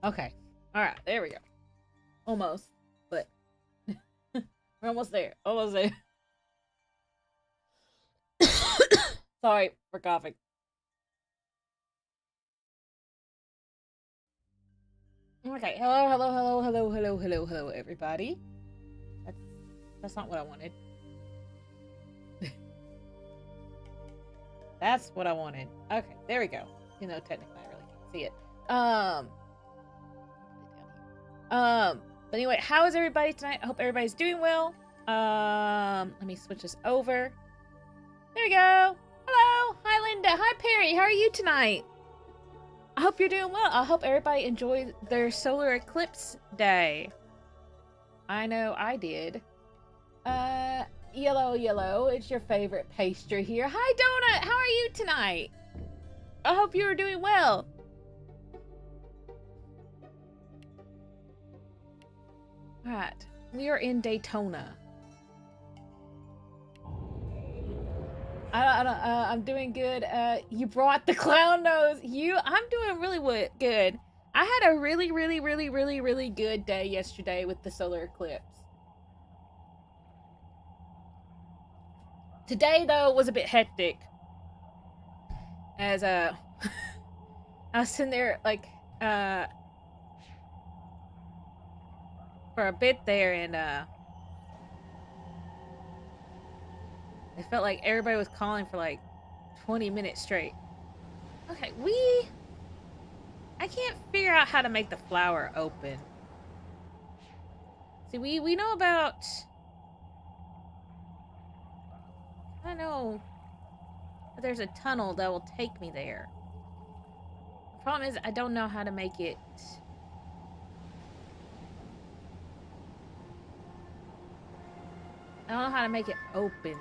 Okay. Alright, there we go. Almost. But we're almost there. Almost there. Sorry for coughing. Okay. Hello, everybody. That's that's not what I wanted. That's what I wanted. Okay, there we go. You know, technically I really can't see it. But anyway, how is everybody tonight? I hope everybody's doing well. Let me switch this over. There we go. Hello. Hi, Linda. Hi, Perry. How are you tonight? I hope you're doing well. I hope everybody enjoyed their solar eclipse day. I know I did. Yellow, it's your favorite pastry here. Hi, Donut. How are you tonight? I hope you are doing well. Alright, we are in Daytona. I'm doing good. You brought the clown nose. I'm doing really good. I had a really good day yesterday with the solar eclipse. Today, though, was a bit hectic. As, I was sitting there, like, for a bit there, and, it felt like everybody was calling for, like, 20 minutes straight. Okay, I can't figure out how to make the flower open. See, we know about... I know there's a tunnel that will take me there. The problem is I don't know how to make it... I don't know how to make it open.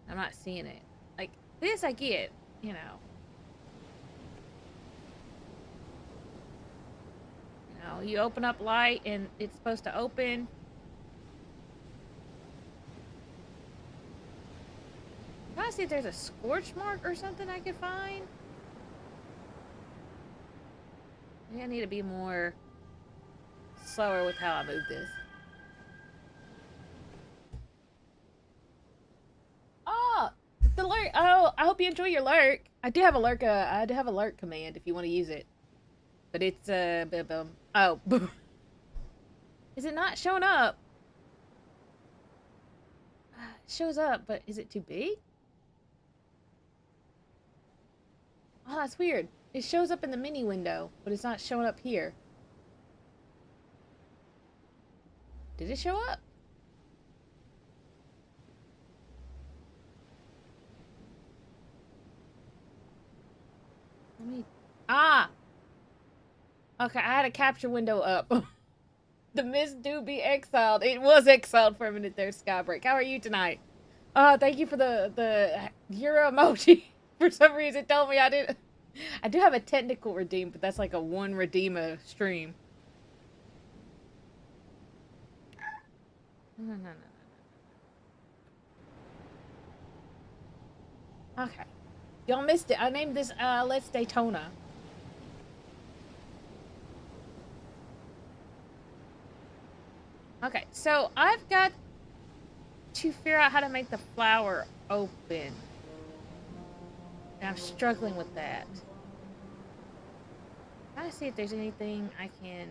I'm not seeing it. Like, this I get, you know. You know, you open up light and it's supposed to open. I'm trying to see if there's a scorch mark or something I could find. Maybe I need to be more slower with how I move this. Oh, the lurk. Oh, I hope you enjoy your lurk. I do have a lurk. I do have a lurk command if you want to use it, but it's oh, is it not showing up? It shows up, but is it too big? Oh, that's weird. It shows up in the mini window, but it's not showing up here. Did it show up? Let me... Ah! Okay, I had a capture window up. The myst do be exiled. It was exiled for a minute there, Skybreak. How are you tonight? Thank you for the Euro emoji. For some reason, it told me I did. I do have a technical redeem, but that's like a one redeemer stream. No. Okay. Y'all missed it. I named this, Let's Daytona. Okay, so I've got to figure out how to make the flower open. And I'm struggling with that. I'm trying to see if there's anything I can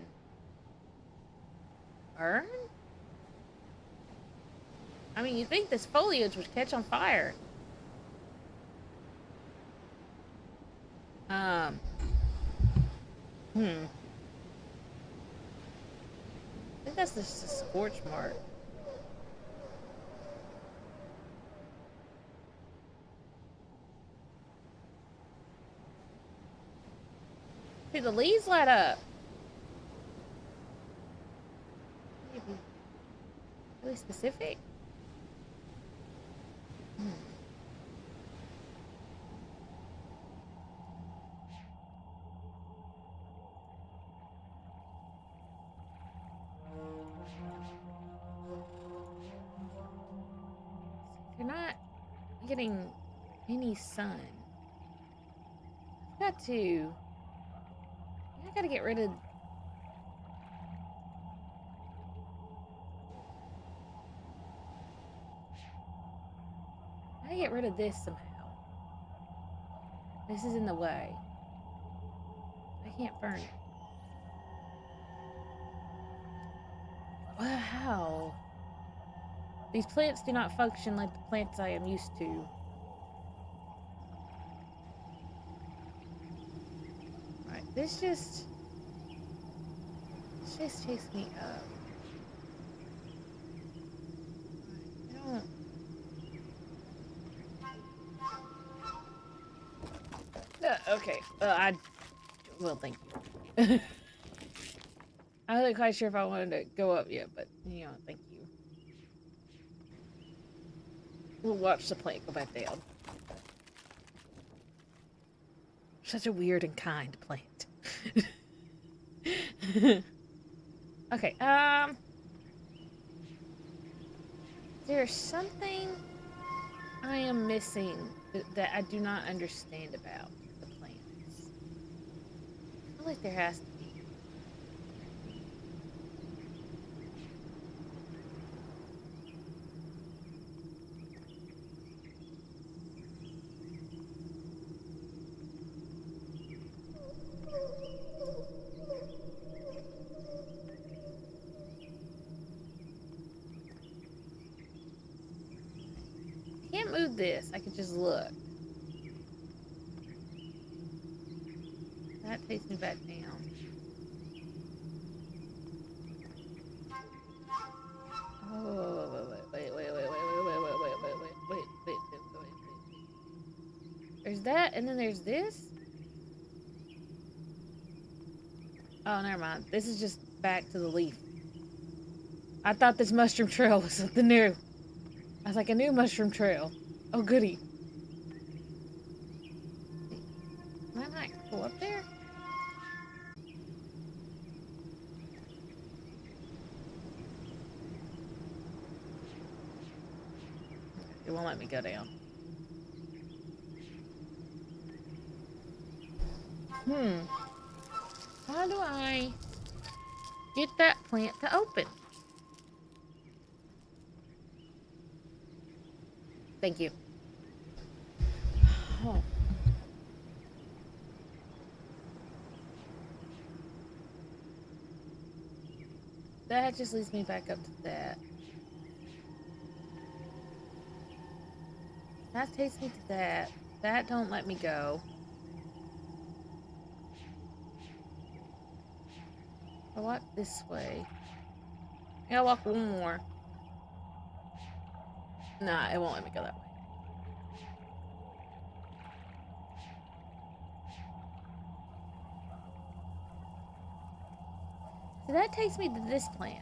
burn? I mean, you'd think this foliage would catch on fire. I think that's just a scorch mark. See, the leaves light up. Maybe really specific? They're not getting any sun. I've got to gotta get rid of... I gotta get rid of this somehow. This is in the way. I can't burn it. Wow. These plants do not function like the plants I am used to. Right, this just takes me up. Right, okay. Well, thank you. I wasn't quite sure if I wanted to go up yet, but, you know, thank you. We'll watch the plant go back down. Such a weird and kind plant. Okay, there's something I am missing that I do not understand about the plants. I feel like there has to be. I can't move this. I could just look. That takes me back down. Oh, wait. There's that, and then there's this? Oh, never mind. This is just back to the leaf. I thought this mushroom trail was something new. I was like, a new mushroom trail. Oh, goody. Can I not go up there? It won't let me go down. How do I get that plant to open? Thank you. Oh. That just leads me back up to that. That takes me to that. That don't let me go. I walk this way. I walk one more. Nah, it won't let me go that way. So that takes me to this plant.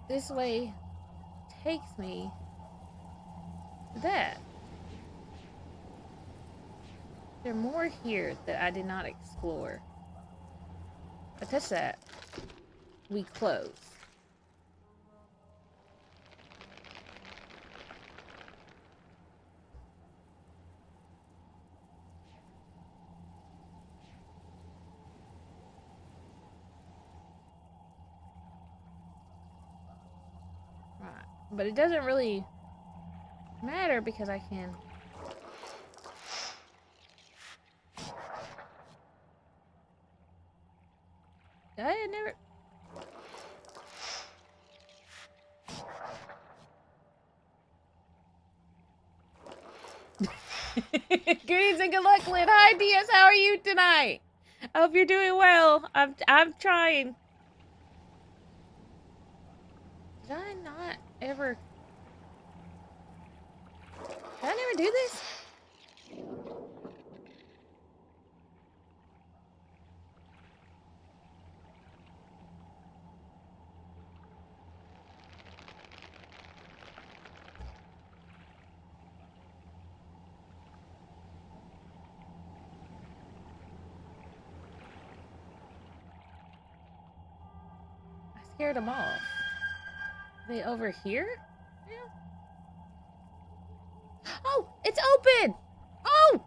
This way takes me to that. There are more here that I did not explore. If I touch that, we close. Right. But it doesn't really matter because I can... I never... Greetings and good luck, Lynn. Hi, Diaz. How are you tonight? I hope you're doing well. I'm trying. Did I not ever... Did I never do this? Scared them off. Are they over here? Yeah. Oh, it's open! Oh!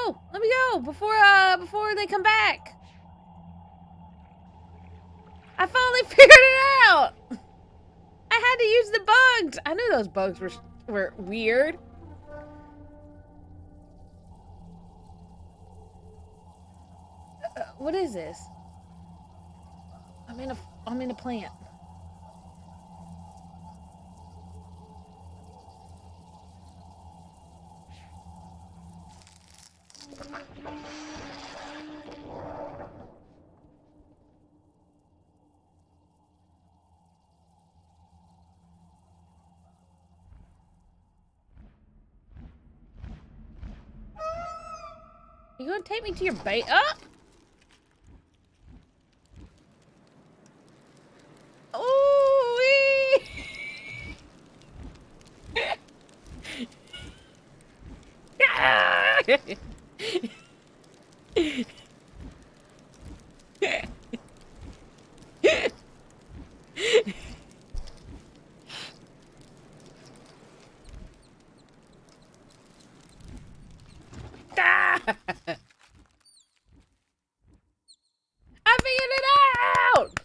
go! Let me go before they come back. I finally figured it out. I had to use the bugs. I knew those bugs were weird. What is this? I'm in a plant. You gonna take me to your base? Oh! Ooh-wee! I figured it out!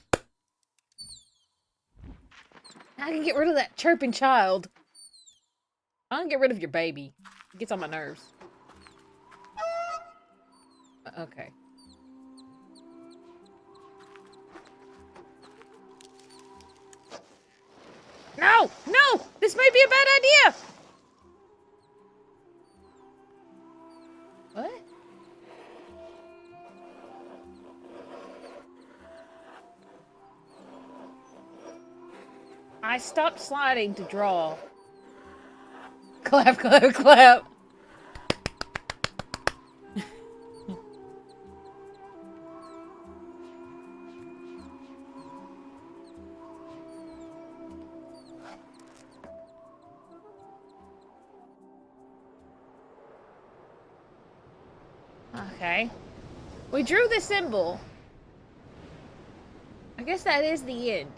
I can get rid of that chirping child. I can get rid of your baby. It gets on my nerves. Okay. No! No! This may be a bad idea! What? I stopped sliding to draw. Clap, clap, clap. Okay. We drew the symbol. I guess that is the end.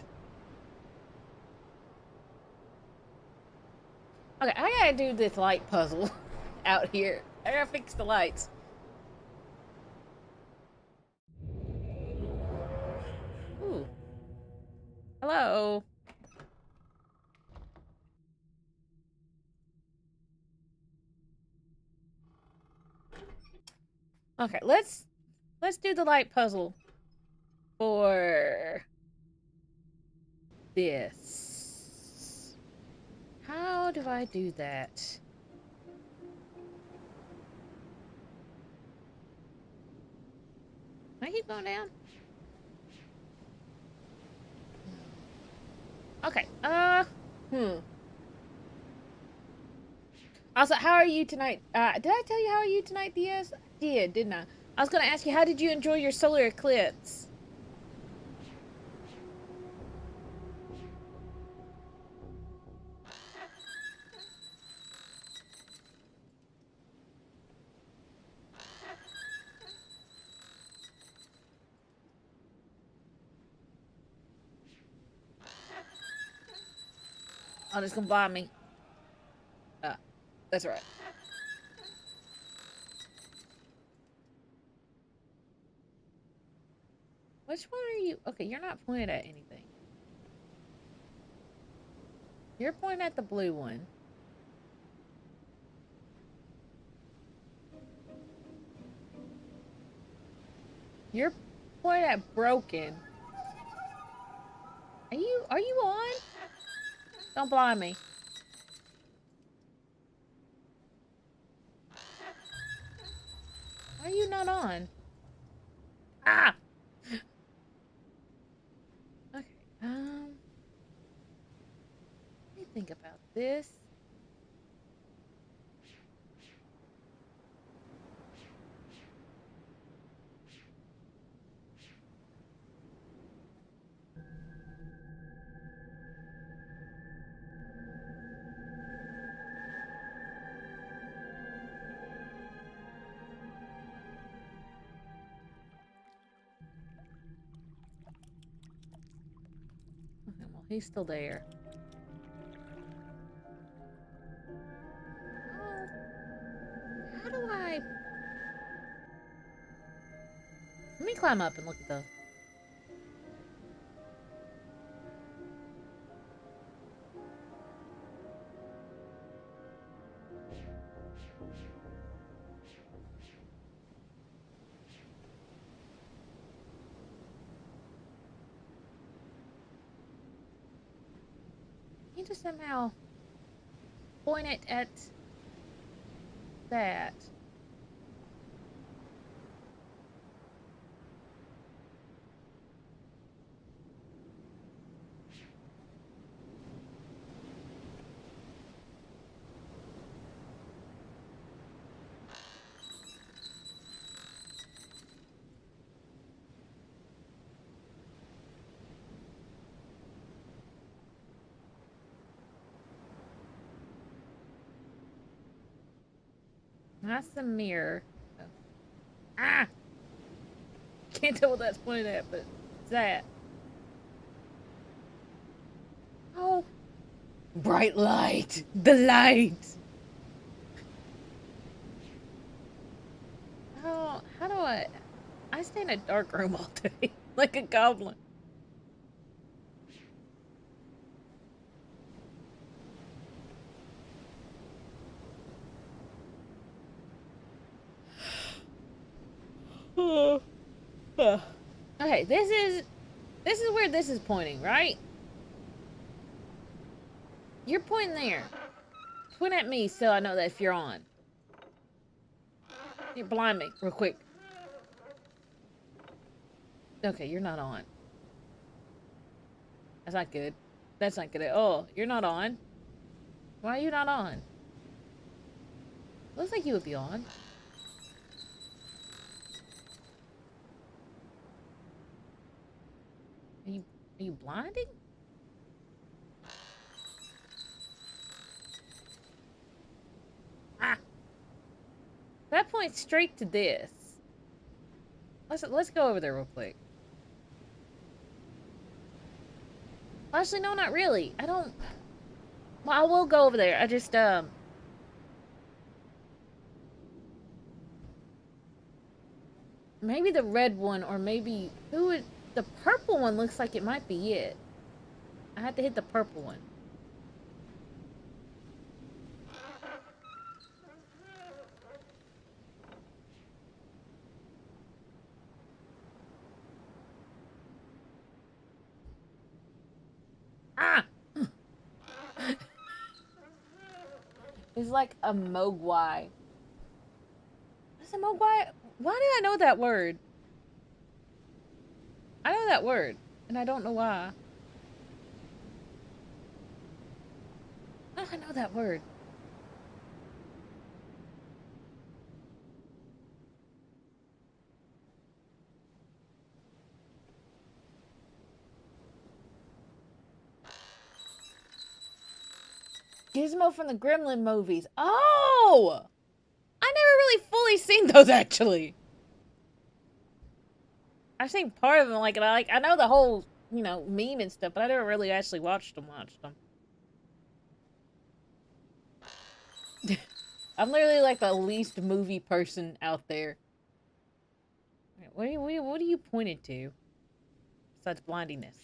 Okay, I gotta do this light puzzle out here. I gotta fix the lights. Ooh. Hello. Okay, let's do the light puzzle for this. How do I do that? Can I keep going down? Okay, Also, how are you tonight? Did I tell you how are you tonight, Diaz? I did, didn't I? I was gonna ask you, how did you enjoy your solar eclipse? Oh, it's gonna blind me. That's right. Which one are you? Okay, you're not pointing at anything. You're pointing at the blue one. You're pointing at broken. Are you on? Don't blind me. Why are you not on? Ah! Okay, let me think about this. Okay, well, he's still there. How do I Let me climb up and look at the... You just somehow point it at that. That's the mirror. Oh. Ah! Can't tell what that's pointed at, but it's that. Oh. Bright light. The light. Oh, how do I stay in a dark room all day. Like a goblin. Okay, this is where this is pointing, right? You're pointing there. Point at me so I know that if you're on. You blind me real quick. Okay, you're not on. That's not good. That's not good at all. You're not on. Why are you not on? Looks like you would be on. Are you blinding? Ah! That points straight to this. Let's go over there real quick. Actually, no, not really. I don't... Well, I will go over there. I just, maybe the red one, or maybe... Who would... The purple one looks like it might be it. I had to hit the purple one. Ah! It's like a mogwai. What's a mogwai? Why do I know that word? I know that word, and I don't know why. Oh, I know that word. Gizmo from the Gremlin movies. Oh! I never really fully seen those, actually. I've seen part of them, I know the whole, meme and stuff, but I never really actually watched them. I'm literally like the least movie person out there. What are you pointed to? Besides blindiness.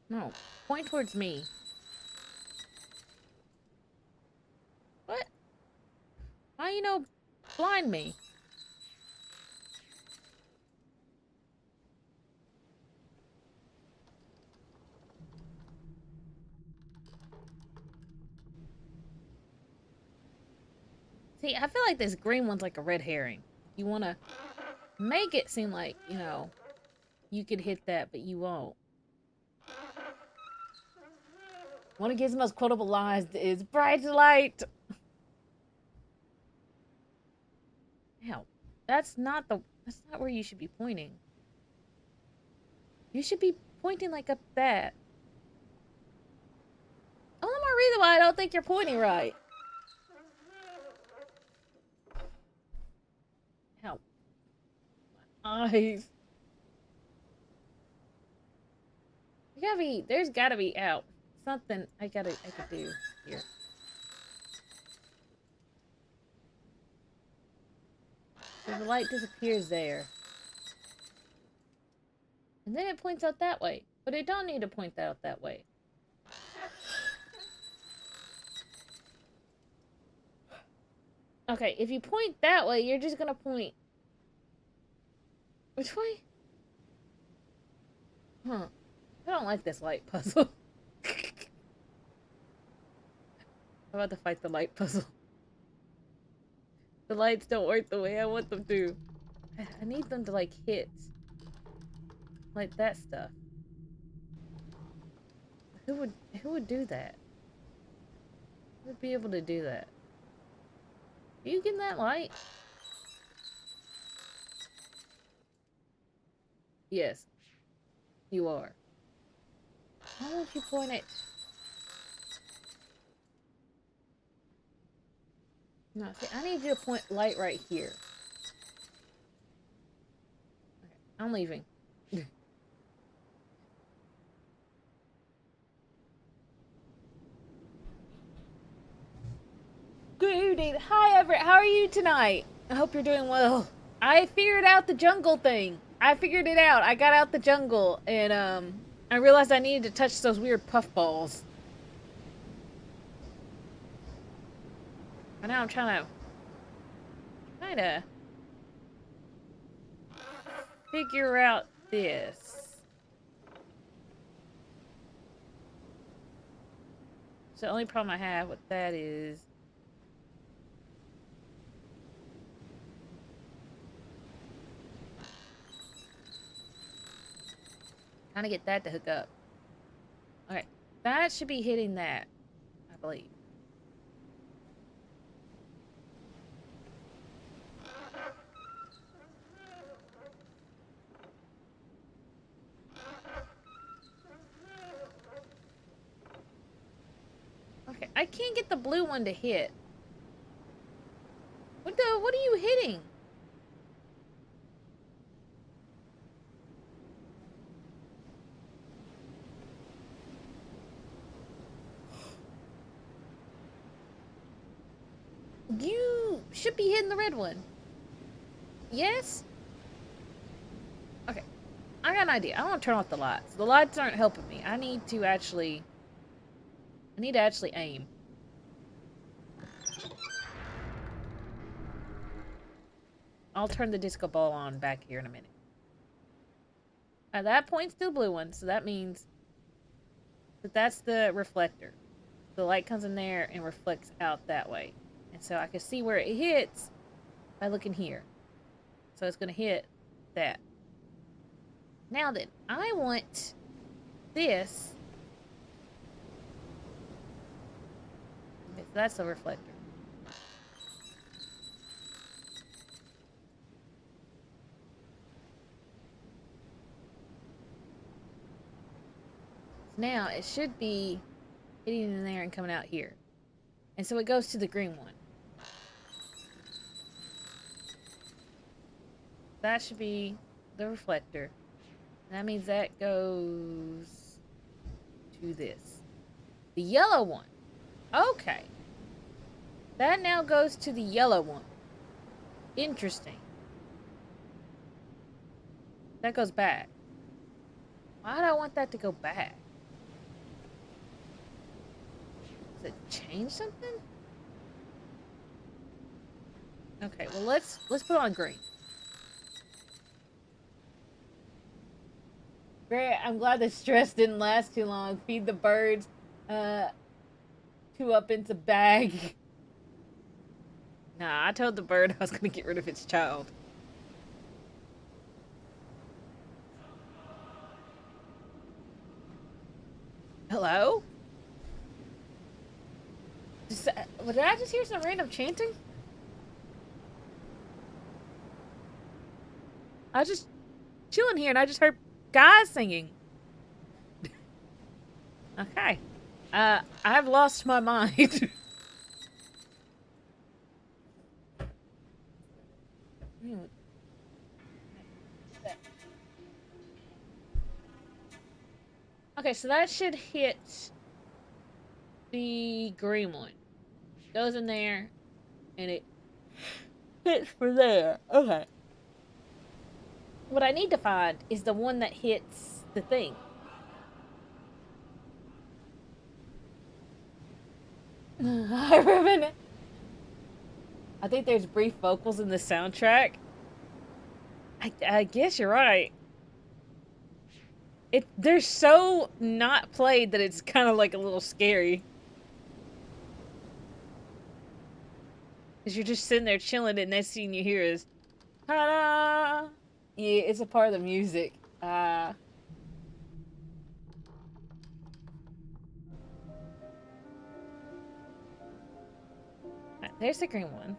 No, point towards me. What? How blind me? See, I feel like this green one's like a red herring. You want to make it seem like, you could hit that, but you won't. One of Gizmo's quotable lines is bright light. Hell, that's not where you should be pointing. You should be pointing like up that. Oh, let me read why I don't think you're pointing right. Ow. Eyes. There's gotta be out. Something I could do here. So the light disappears there. And then it points out that way. But it don't need to point out that way. Okay, if you point that way, you're just gonna point... Which way? Huh. I don't like this light puzzle. I'm about to fight the light puzzle. The lights don't work the way I want them to. I need them to, like, hit. Like that stuff. Who would do that? Who would be able to do that? Are you getting that light? Yes. You are. Why don't you point it? No, see, I need you to point light right here. Okay, I'm leaving. Good evening. Hi, Everett. How are you tonight? I hope you're doing well. I figured out the jungle thing. I figured it out. I got out the jungle, and, I realized I needed to touch those weird puffballs. And now I'm trying to figure out this. So the only problem I have with that is trying to get that to hook up. Okay, that should be hitting that, I believe. Okay, I can't get the blue one to hit. What are you hitting? You should be hitting the red one. Yes? Okay. I got an idea. I want to turn off the lights. The lights aren't helping me. I need to actually aim. I'll turn the disco ball on back here in a minute. At that point's to the blue one, so that means that's the reflector. The light comes in there and reflects out that way. And so I can see where it hits by looking here. So it's going to hit that. Now then, I want this. Okay, so that's the reflector. Now it should be hitting in there and coming out here. And so it goes to the green one. That should be the reflector. And that means that goes to this. The yellow one. Okay. That now goes to the yellow one. Interesting. That goes back. Why do I want that to go back? Does it change something? Okay, well let's put it on green. Great, I'm glad the stress didn't last too long. Feed the birds, 2 up into bag. Nah, I told the bird I was gonna get rid of its child. Hello? Did I just hear some random chanting? I was just chilling here and I just heard guys singing. Okay. I've lost my mind. Okay, so that should hit the green one. Goes in there, and it hits for there. Okay. What I need to find is the one that hits the thing. I remember. I think there's brief vocals in the soundtrack. I guess you're right. They're so not played that it's kind of like a little scary. Cause you're just sitting there chilling, and next thing you hear is, ta-da! Yeah, it's a part of the music. Right, there's the green one.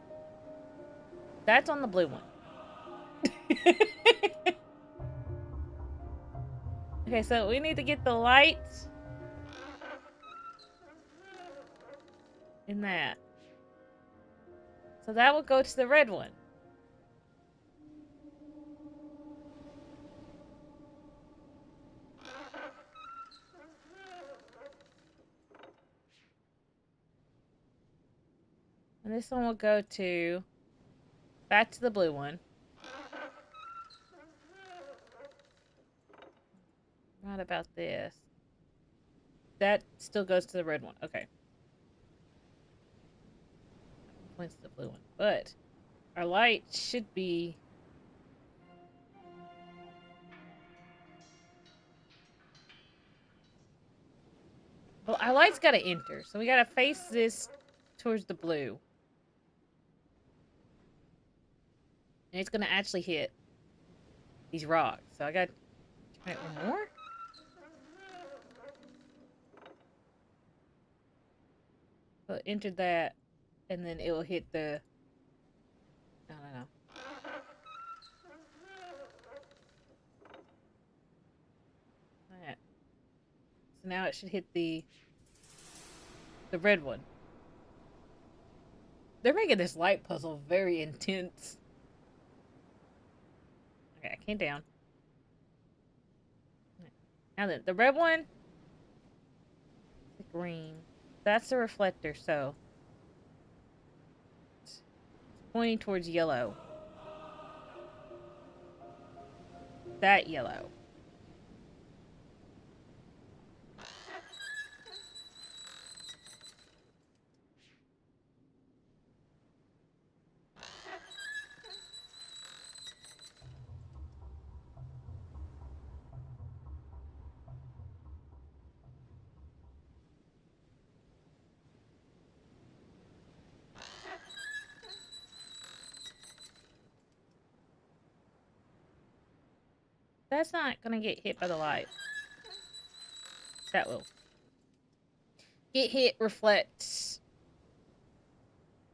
That's on the blue one. Okay, so we need to get the lights in that. So that will go to the red one. And this one will go to back to the blue one. What about this? That still goes to the red one. Okay. Points to the blue one. But our light should be... Well, our light's got to enter. So we got to face this towards the blue. And it's going to actually hit these rocks. So I got to try it one more. So it entered that. And then it will hit the... I don't know. That. So now it should hit the red one. They're making this light puzzle very intense. Okay, I came down. Now then, the red one, the green, that's the reflector, so it's pointing towards yellow. That yellow. That's not gonna get hit by the light. That will. Get hit, reflects.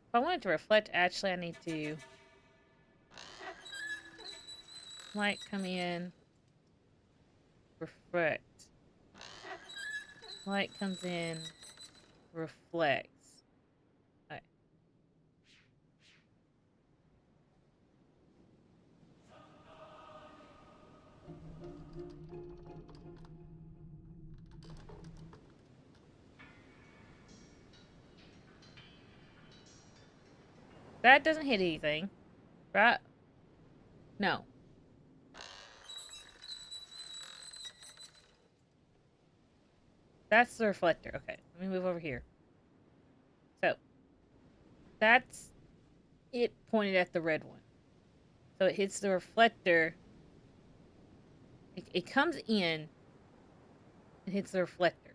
If I want it to reflect, actually I need to... Light come in. Reflect. Light comes in. Reflects. Okay. That doesn't hit anything. Right? No. That's the reflector. Okay, let me move over here. So, that's it pointed at the red one. So it hits the reflector. It comes in and hits the reflector.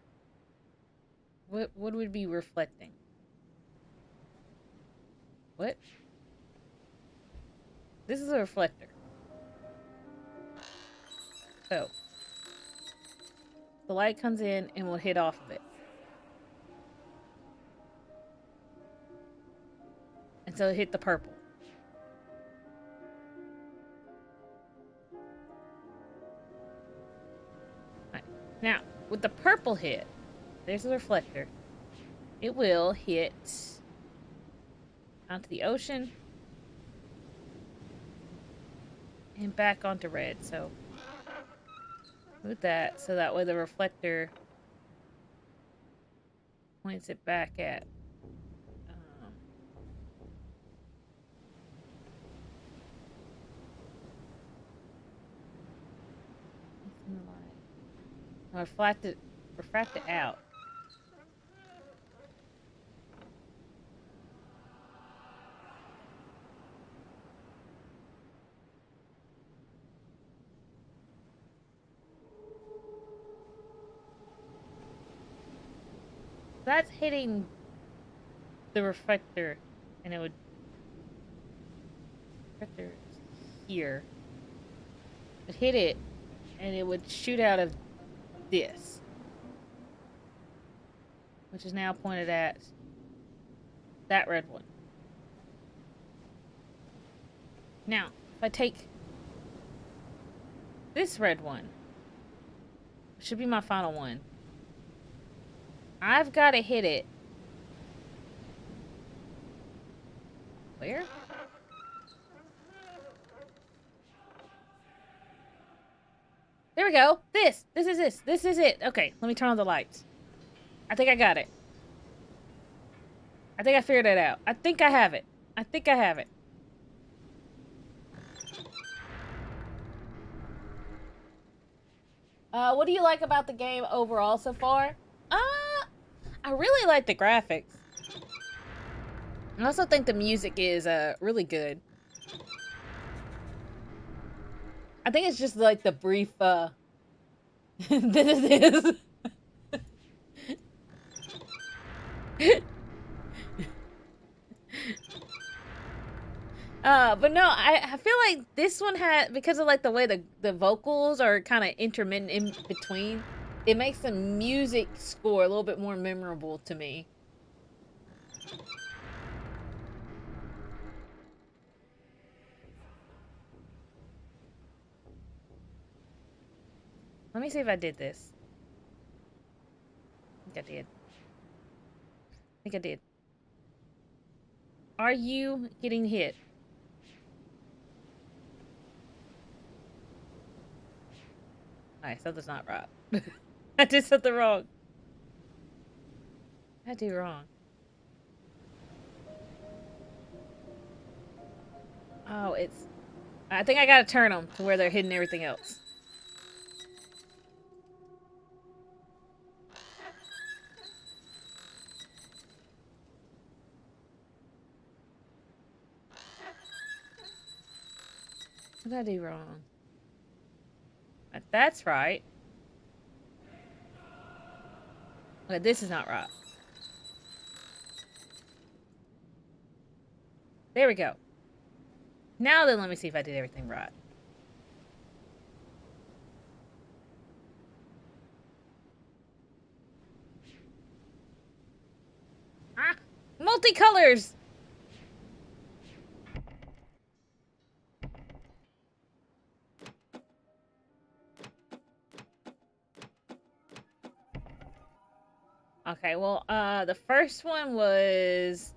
What would we be reflecting? What? This is a reflector. So, the light comes in and will hit off of it. And so it hit the purple. Right. Now, with the purple hit, There's the reflector. It will hit onto the ocean and back onto red. So move that so that way the reflector points it back at refract it out. That's hitting the reflector, and it would reflector here. It hit it, and it would shoot out of this, which is now pointed at that red one. Now, if I take this red one, which should be my final one, I've got to hit it. Where? There we go. This is it. Okay, let me turn on the lights. I think I got it. I think I figured it out. I think I have it. What do you like about the game overall so far? I really like the graphics. I also think the music is really good. I think it's just like the brief this is but no, I feel like this one had, because of like the way the vocals are kind of intermittent in between, it makes the music score a little bit more memorable to me. Let me see if I did this. I think I did. Are you getting hit? Alright, something's not right. I did something wrong. I do wrong. Oh, it's... I think I gotta turn them to where they're hitting everything else. What did I do wrong? That's right. Okay, this is not right. There we go. Now then, let me see if I did everything right. Ah! Multicolors! Okay, well, the first one was...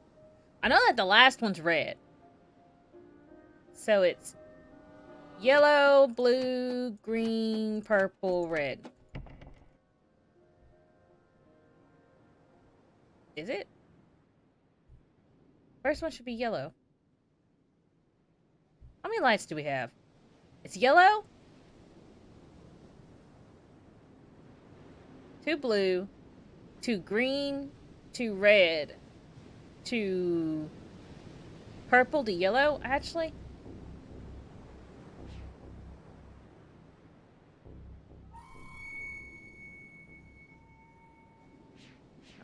I know that the last one's red. So it's yellow, blue, green, purple, red. Is it? First one should be yellow. How many lights do we have? It's yellow, 2 blue, 2 green, 2 red, 2 purple to yellow, actually.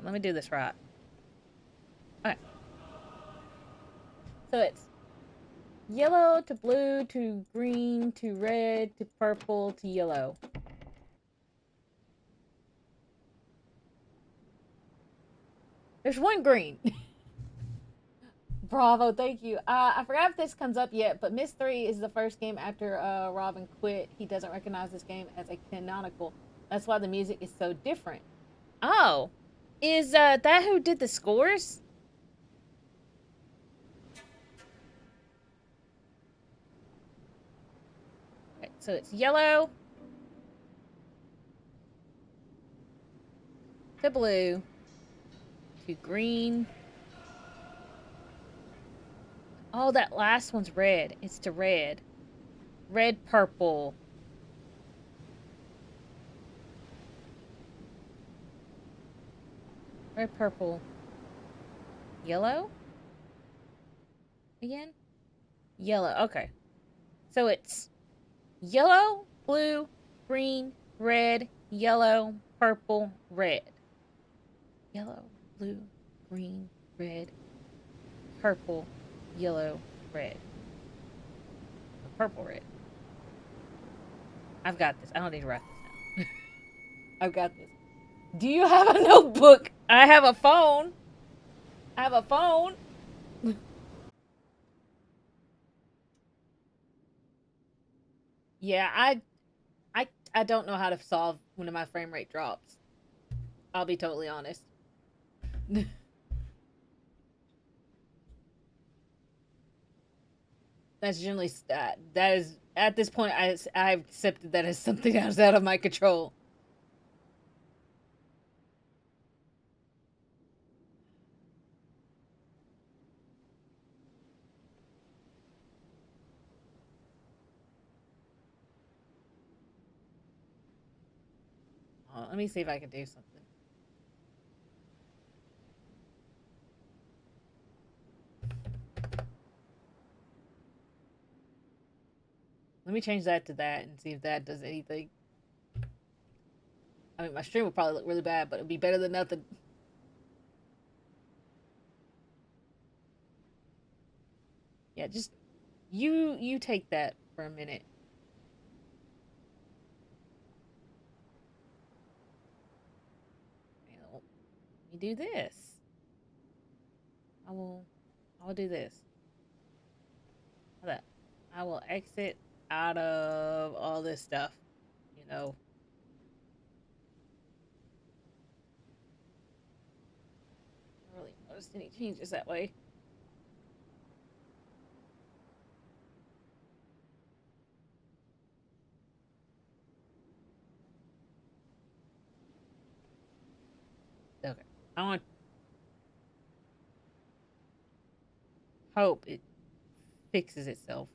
Let me do this right. Okay. So it's yellow to blue to green to red to purple to yellow. There's 1 green. Bravo, thank you. I forgot if this comes up yet, but Myst 3 is the first game after Robin quit. He doesn't recognize this game as a canonical. That's why the music is so different. Oh. Is that who did the scores? Okay, so it's yellow to blue to green. Oh, that last one's red. It's to red. Red, purple. Red, purple. Yellow? Again? Yellow. Okay. So it's yellow, blue, green, red, yellow, purple, red. Yellow, blue, green, red, purple, yellow, red. Purple, red. I've got this. I don't need to write this down. I've got this. Do you have a notebook? I have a phone. I have a phone. Yeah, I don't know how to solve when my frame rate drops. I'll be totally honest. That's generally that is at this point I've accepted that as something that's out of my control. Let me see if I can do something. Let me change that to that and see if that does anything. I mean, my stream will probably look really bad, but it'll be better than nothing. Yeah, just you take that for a minute. Let me do this. I will do this. That I will exit out of all this stuff. You know. I don't really noticed any changes that way. Okay. I want hope it fixes itself.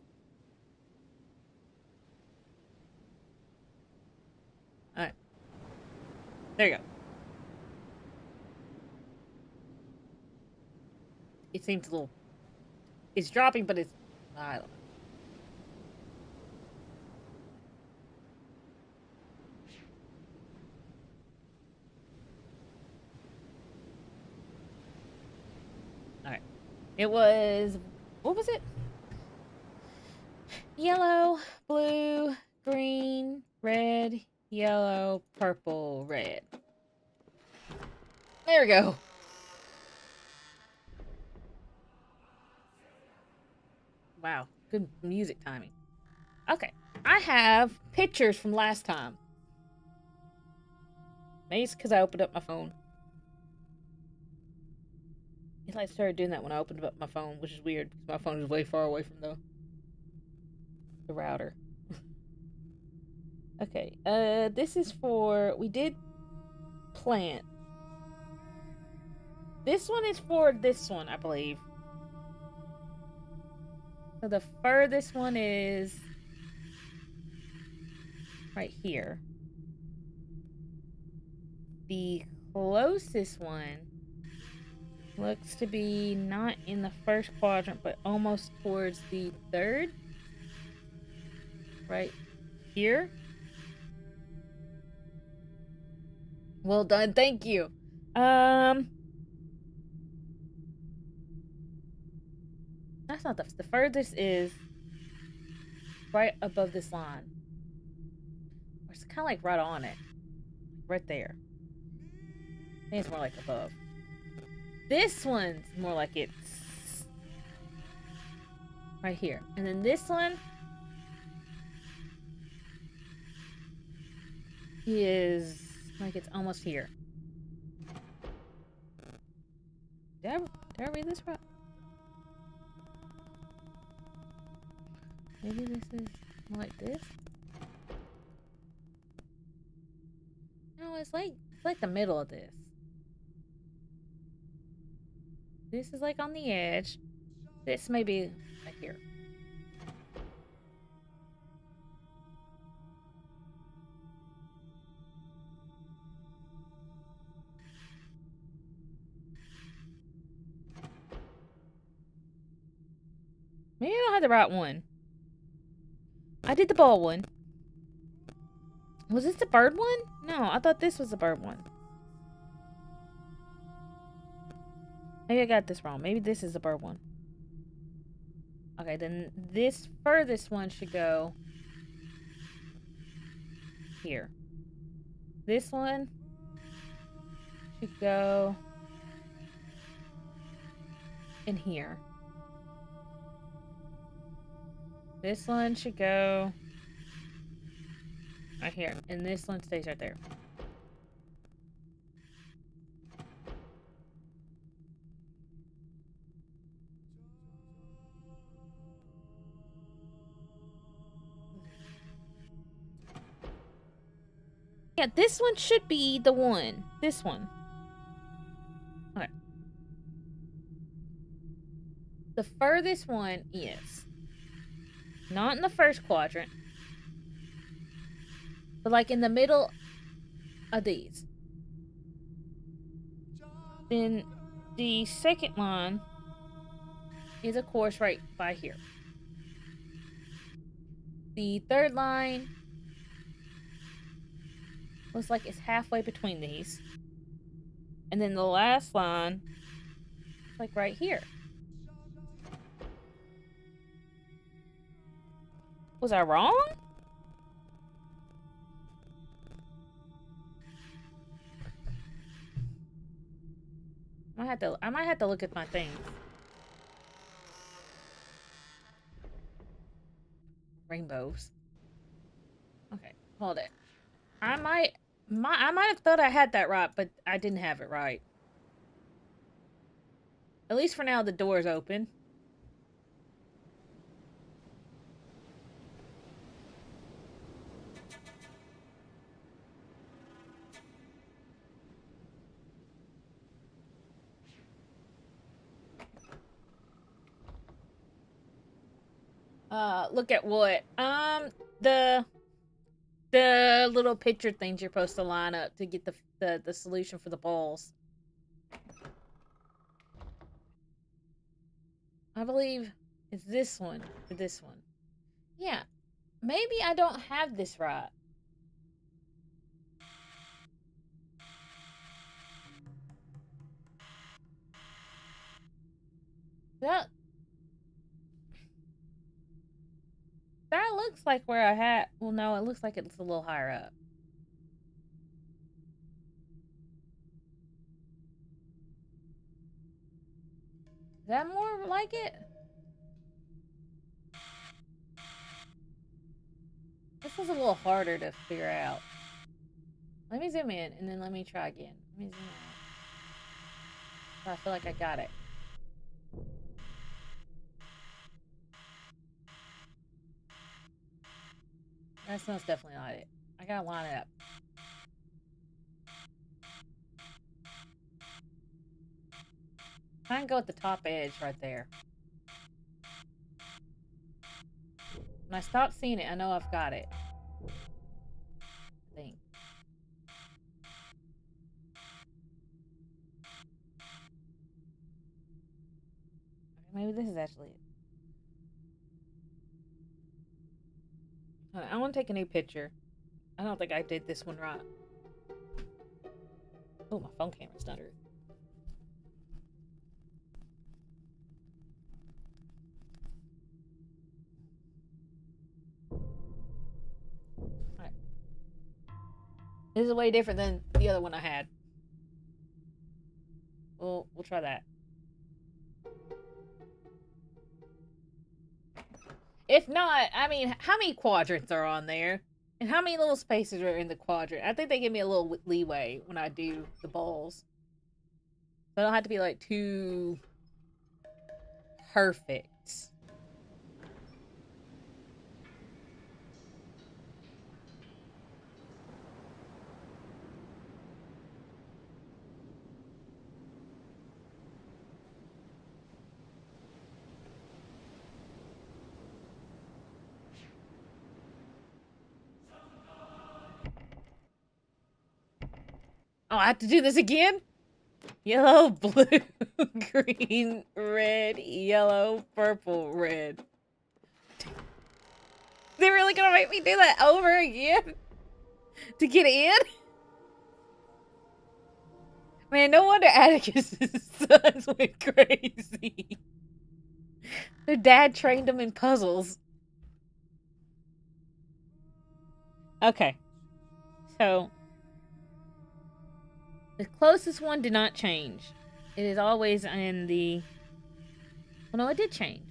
Alright. There you go. It seems a little it's dropping, but it's I don't know. Alright. It was what was it? Yellow, blue, green, red, yellow, purple, red. There we go. Wow, good music timing. Okay, I have pictures from last time. Maybe it's because I opened up my phone. It like started doing that when I opened up my phone, which is weird because my phone is way far away from the router. Okay, this is for we did plant. This one is for this one, I believe. So the furthest one is right here. The closest one looks to be not in the first quadrant, but almost towards the third. Right here. Well done, thank you. That's not the furthest is right above this line. Or it's kind of like right on it. Right there. I think it's more like above. This one's more like it's right here. And then this one is like it's almost here. Did I read this right? Maybe this is more like this? No, it's like the middle of this. This is like on the edge. This may be like here. Maybe I don't have the right one. I did the ball one. Was this the bird one? No, I thought this was the bird one. Maybe I got this wrong. Maybe this is the bird one. Okay, then this furthest one should go here. This one should go in here. This one should go right here. And this one stays right there. Yeah, this one should be the one. This one. Okay. The furthest one is not in the first quadrant, but like in the middle of these. Then the second line is, of course, right by here. The third line looks like it's halfway between these. And then the last line is like right here. Was I wrong? I might have to look at my things. Rainbows. Okay, hold it. I might have thought I had that right, but I didn't have it right. At least for now, the door is open. Look at what? The little picture things you're supposed to line up to get the solution for the balls. I believe it's this one or this one. Yeah, maybe I don't have this right. That looks like where I had. Well, no, it looks like it's a little higher up. Is that more like it? This was a little harder to figure out. Let me zoom in and then let me try again. Let me zoom out. So I feel like I got it. That smells definitely not it. I gotta line it up. I can go at the top edge right there. When I stop seeing it, I know I've got it. I think. Maybe this is actually it. I want to take a new picture. I don't think I did this one right. Oh, my phone camera stuttered. Alright. This is way different than the other one I had. We'll try that. If not, I mean, how many quadrants are on there? And how many little spaces are in the quadrant? I think they give me a little leeway when I do the bowls. But it'll have to be like too perfect. Oh, I have to do this again? Yellow, blue, green, red, yellow, purple, red. They're really gonna make me do that over again? To get in? Man, no wonder Atticus's sons went crazy. Their dad trained them in puzzles. Okay. So, the closest one did not change. It is always in the... Well, no, it did change.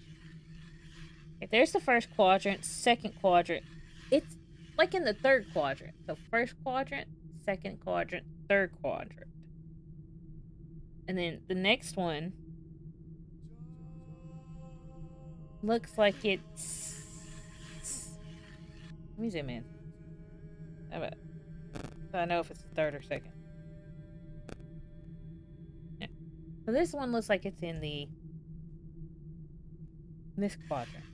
Okay, there's the first quadrant, second quadrant. It's like in the third quadrant. So first quadrant, second quadrant, third quadrant. And then the next one looks like it's... Let me zoom in. So I know if it's the third or second. Yeah. So this one looks like it's in this quadrant.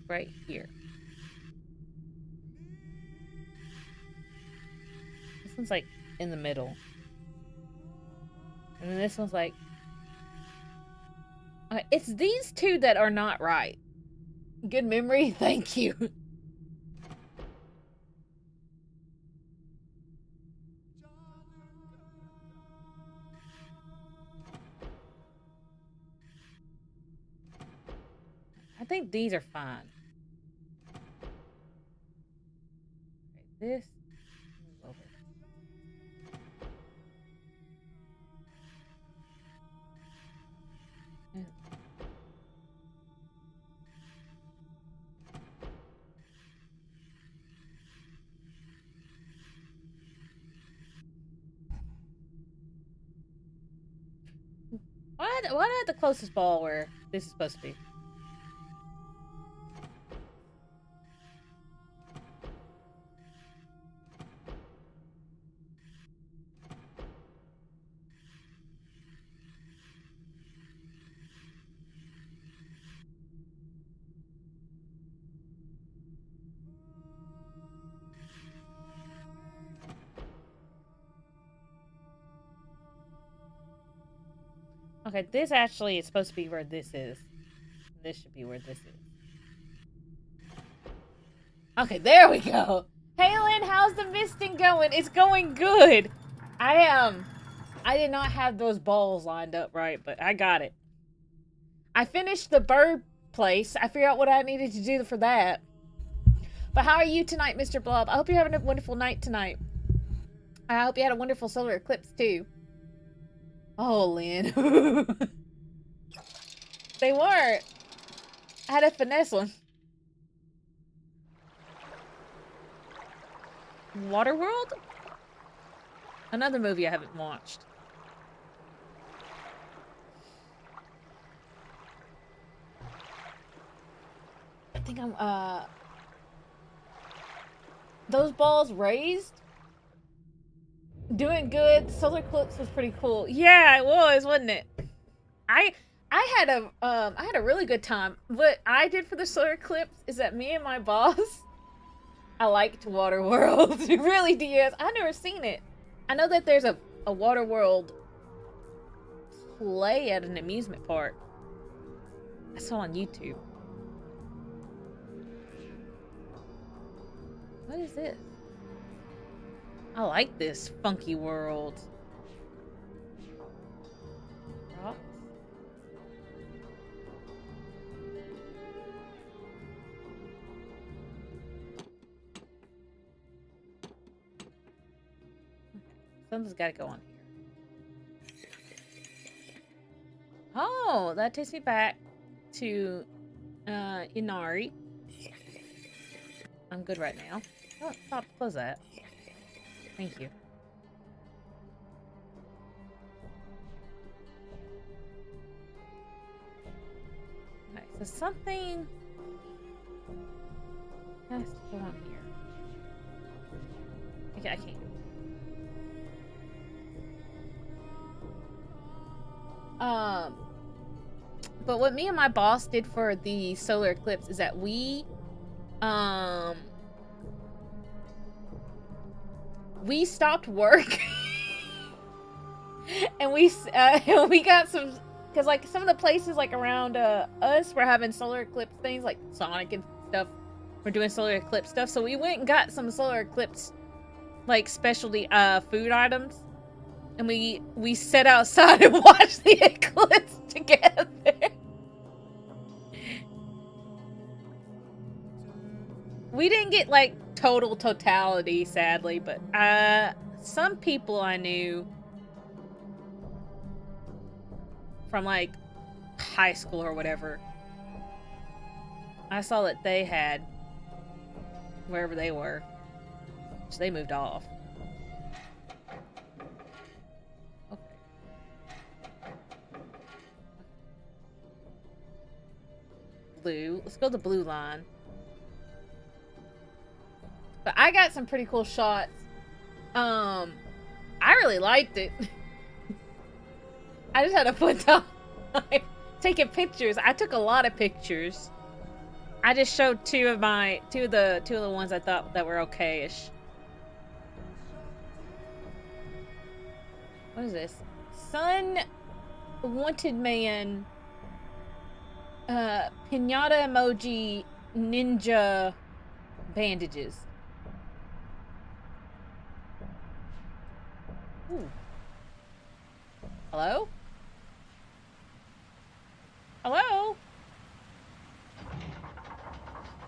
Right here. This one's like in the middle. And then this one's like... it's these two that are not right. Good memory? Thank you. I think these are fine. Okay, this... Move over. Why do I have the closest ball where this is supposed to be? Okay, this actually is supposed to be where this is. This should be where this is. Okay, there we go. Hey Lynn, how's the misting going? It's going good. I did not have those balls lined up right, but I got it. I finished the bird place. I figured out what I needed to do for that. But how are you tonight, Mr. Blob? I hope you're having a wonderful night tonight. I hope you had a wonderful solar eclipse too. Oh, Lynn. They weren't. I had a finesse one. Waterworld? Another movie I haven't watched. I think I'm, those balls raised? Doing good. Solar eclipse was pretty cool. Yeah, it was, wasn't it? I had a really good time. What I did for the solar eclipse is that me and my boss, I liked Waterworld. Really, DS. I've never seen it. I know that there's a Waterworld play at an amusement park. I saw on YouTube. What is this? I like this funky world. Rocks? Something's got to go on here. Oh, that takes me back to Inari. I'm good right now. Oh, stop. Close that. Thank you. So something has to go on here. Okay, I can't. But what me and my boss did for the solar eclipse is that we stopped work and we got some, because like some of the places like around us were having solar eclipse things like Sonic and stuff. We're doing solar eclipse stuff, so we went and got some solar eclipse like specialty food items, and we sat outside and watched the eclipse together. We didn't get like totality, sadly, but some people I knew from like high school or whatever, I saw that they had wherever they were, so they moved off. Okay. Blue. Let's go the blue line. But I got some pretty cool shots. I really liked it. I just had a fun time taking pictures. I took a lot of pictures. I just showed two of the ones I thought that were okay-ish. What is this? Sun Wanted Man, pinata emoji, ninja bandages. Ooh. Hello? Hello?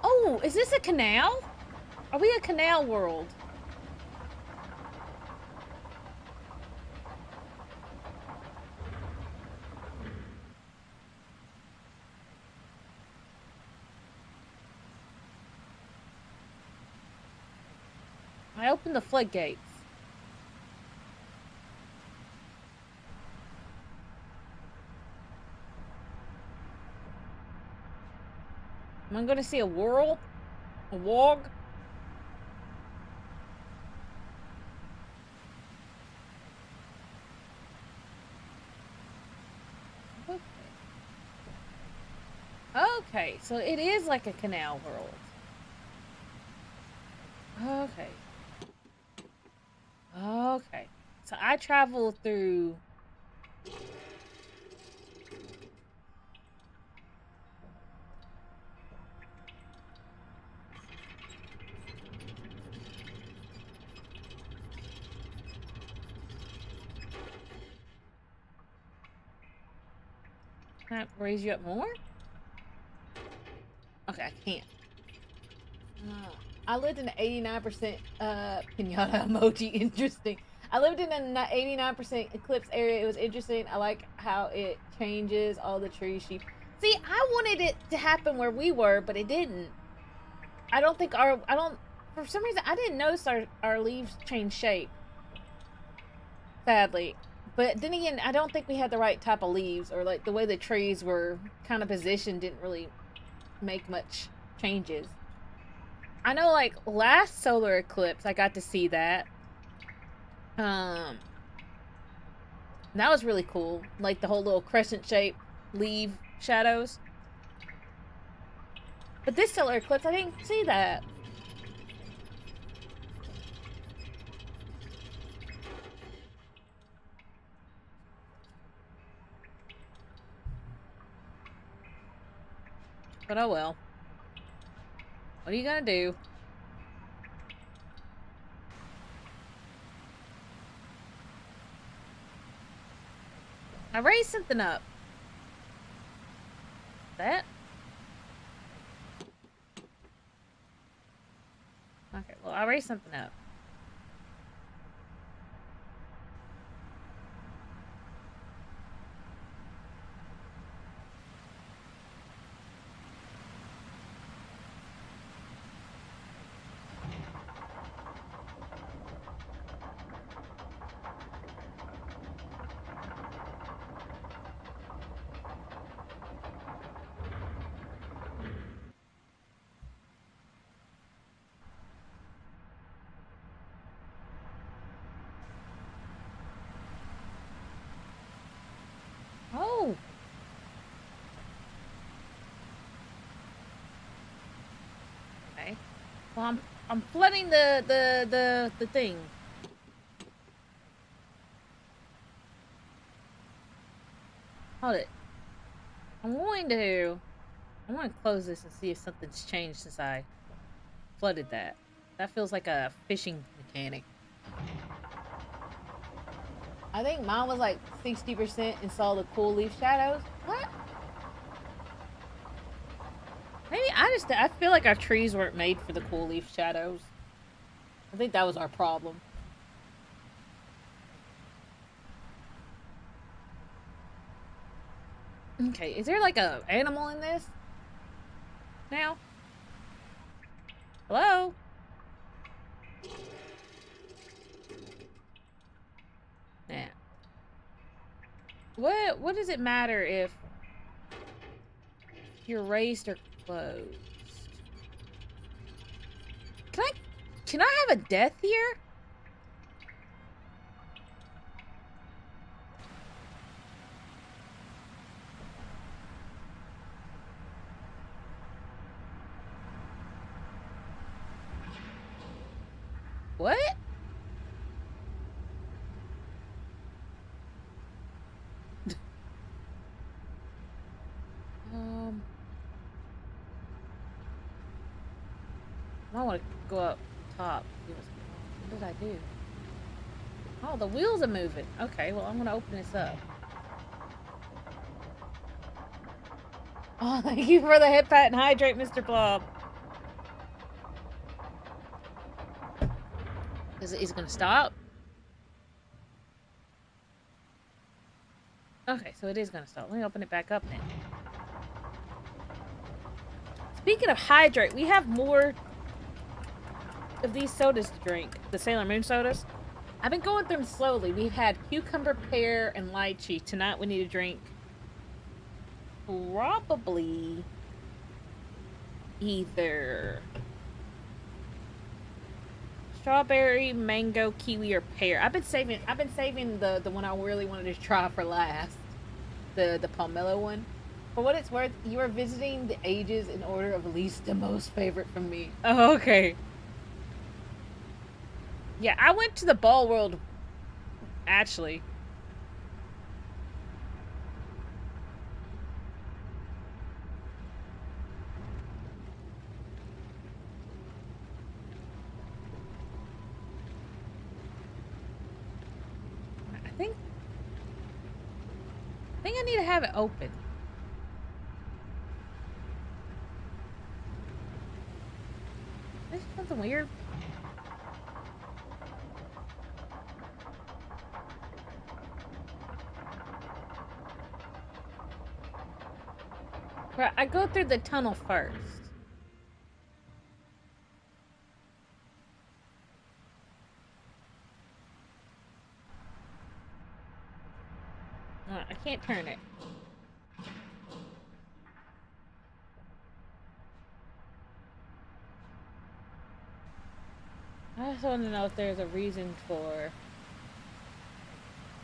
Oh, is this a canal? Are we a canal world? I opened the floodgates. Am I gonna see a whirl? A wog? Okay. Okay, so it is like a canal world. Okay. Okay. So I travel through... Can I raise you up more? Okay, I can't. I lived in an 89% pinata emoji. Interesting. I lived in an 89% eclipse area. It was interesting. I like how it changes all the tree sheep. See, I wanted it to happen where we were, but it didn't. I don't think for some reason, I didn't notice our leaves change shape. Sadly. But then again, I don't think we had the right type of leaves, or like the way the trees were kind of positioned didn't really make much changes. I know like last solar eclipse I got to see that. That was really cool. Like the whole little crescent shape leaf shadows. But this solar eclipse I didn't see that. But oh well. What are you gonna do? I raised something up. That? Okay, well, I raised something up. Well, I'm flooding the thing. Hold it. I'm going to close this and see if something's changed since I flooded that. That feels like a fishing mechanic. I think mine was like 60% and saw the cool leaf shadows. What? Maybe I feel like our trees weren't made for the cool leaf shadows. I think that was our problem. Okay, is there like a animal in this? Now? Hello? Now. What does it matter if you're raised or closed? Can I have a death here? What? I want to go up top. What did I do? Oh, the wheels are moving. Okay, well, I'm going to open this up. Oh, thank you for the hip pat and hydrate, Mr. Blob. Is it going to stop? Okay, so it is going to stop. Let me open it back up then. Speaking of hydrate, we have more of these sodas to drink. The Sailor Moon sodas. I've been going through them slowly. We've had cucumber, pear, and lychee. Tonight we need to drink probably either strawberry, mango, kiwi, or pear. I've been saving the one I really wanted to try for last. The pomelo one. For what it's worth, you are visiting the ages in order of least to most favorite from me. Oh, okay. Yeah, I went to the ball world, actually. I think I need to have it open. Is this something weird? Right, I go through the tunnel first. I can't turn it. I just want to know if there's a reason for...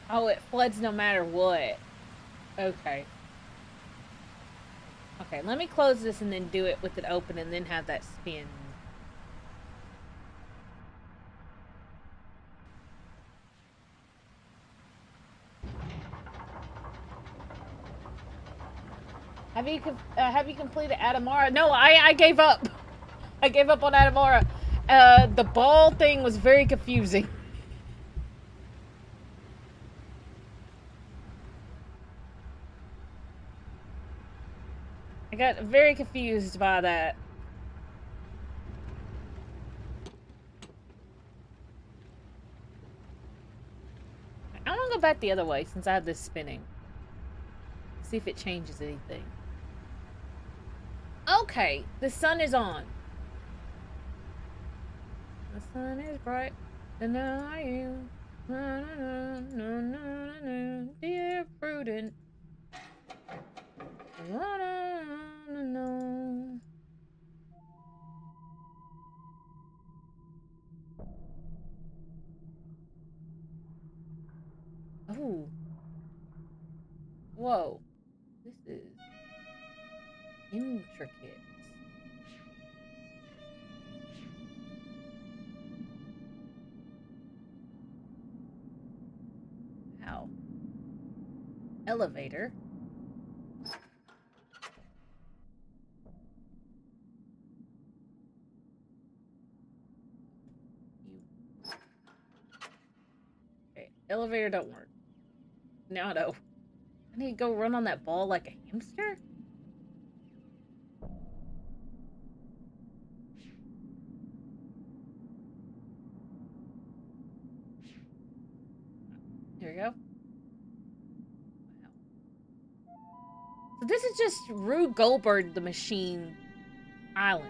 Oh, it floods no matter what. Okay. Okay, let me close this and then do it with it open and then have that spin. Have you completed Adamara? No, I gave up. I gave up on Adamara. The ball thing was very confusing. I got very confused by that. I want to go back the other way since I have this spinning. See if it changes anything. Okay, the sun is on. The sun is bright, and I am. Dear prudent. Oh. Whoa. This is intricate. Elevator. Okay, elevator don't work. No. I need to go run on that ball like a hamster? Here we go. Wow. So this is just Rube Goldberg the Machine Island.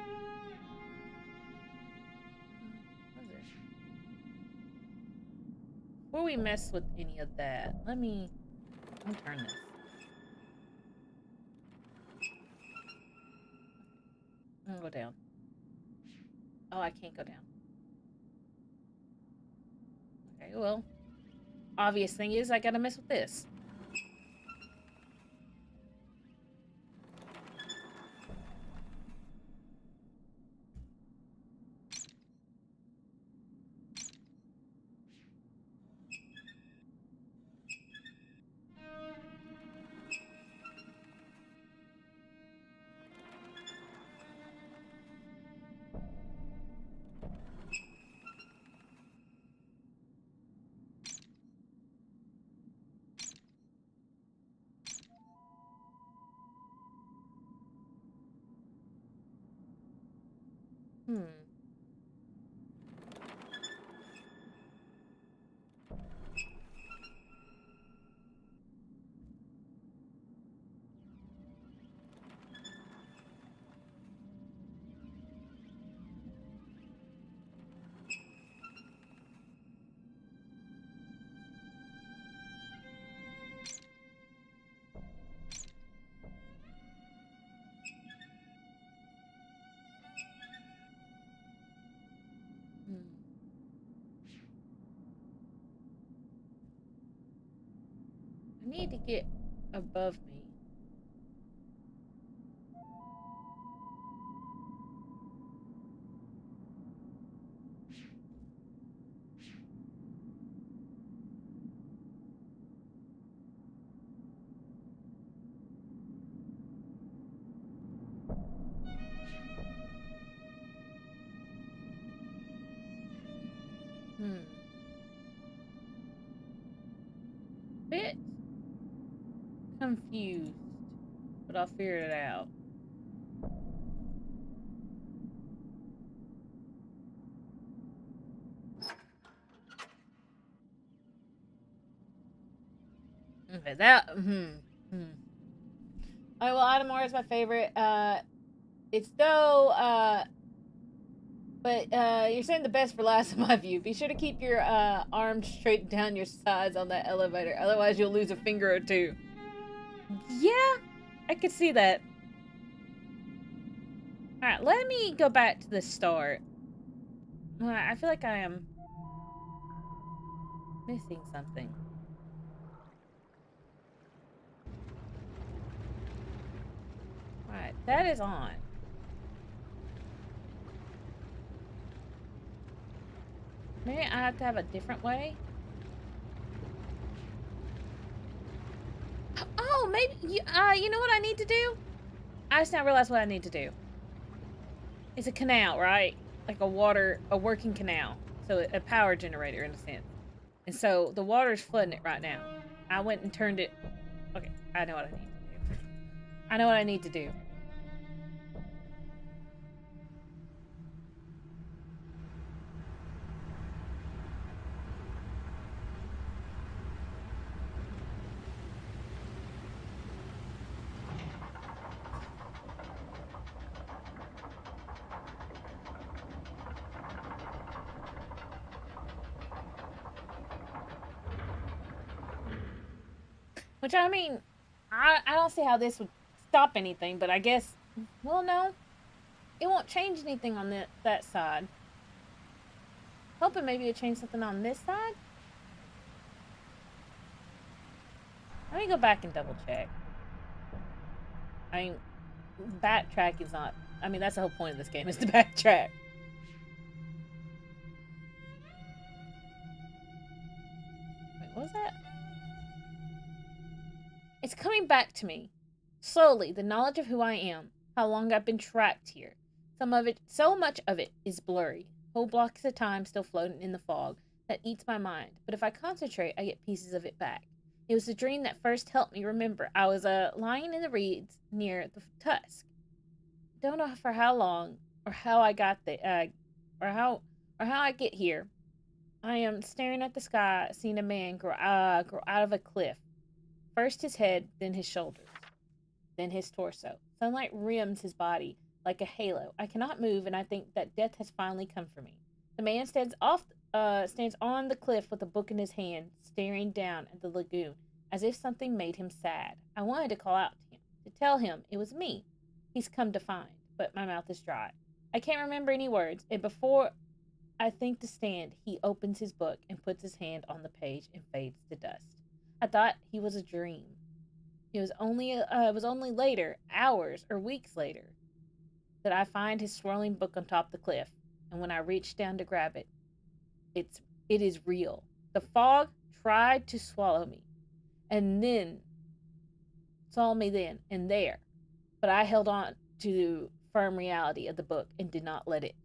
What is it? Before we mess with any of that, let me turn this. I'm gonna go down. Oh, I can't go down. Okay, well, obvious thing is I gotta mess with this. Hmm. Hmm. I need to get above me. Hmm. Bit confused, but I'll figure it out. Okay, that. Alright, well, Adamar is my favorite. It's though, but you're saying the best for last in my view. Be sure to keep your arms straight down your sides on that elevator, otherwise you'll lose a finger or two. Yeah, I could see that. Alright, let me go back to the start. I feel like I am missing something. Alright, that is on. Maybe I have to have a different way? Oh, maybe, you know what I need to do? I just now realized what I need to do. It's a canal, right? Like a working canal. So a power generator in a sense. And so the water's flooding it right now. I went and turned it. Okay, I know what I need to do. I know what I need to do. Which, I mean, I don't see how this would stop anything, but I guess, well, no. It won't change anything on that side. Hoping maybe it change something on this side. Let me go back and double check. I mean, backtrack is not... I mean, that's the whole point of this game, is to backtrack. Wait, what was that? It's coming back to me. Slowly, the knowledge of who I am, how long I've been trapped here. So much of it is blurry. Whole blocks of time still floating in the fog that eats my mind. But if I concentrate, I get pieces of it back. It was the dream that first helped me remember. I was lying in the reeds near the tusk. Don't know for how long or how I got the or how I get here. I am staring at the sky, seeing a man grow out of a cliff. First his head, then his shoulders, then his torso. Sunlight rims his body like a halo. I cannot move, and I think that death has finally come for me. The man stands on the cliff with a book in his hand, staring down at the lagoon, as if something made him sad. I wanted to call out to him, to tell him it was me he's come to find, but my mouth is dry. I can't remember any words, and before I think to stand, he opens his book and puts his hand on the page and fades to dust. I thought he was a dream. It was only later, hours or weeks later, that I find his swirling book on top of the cliff, and when I reach down to grab it, it is real. The fog tried to swallow me, and then swallow me then and there, but I held on to firm reality of the book and did not let it.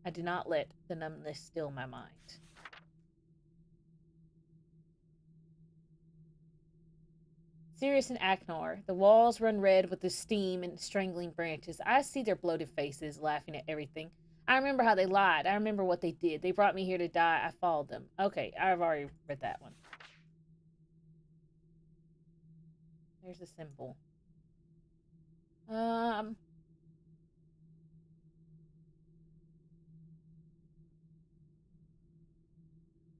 I did not let the numbness still my mind. Sirius and Aknor, the walls run red with the steam and strangling branches. I see their bloated faces, laughing at everything. I remember how they lied. I remember what they did. They brought me here to die. I followed them. Okay, I've already read that one. There's a symbol. Um,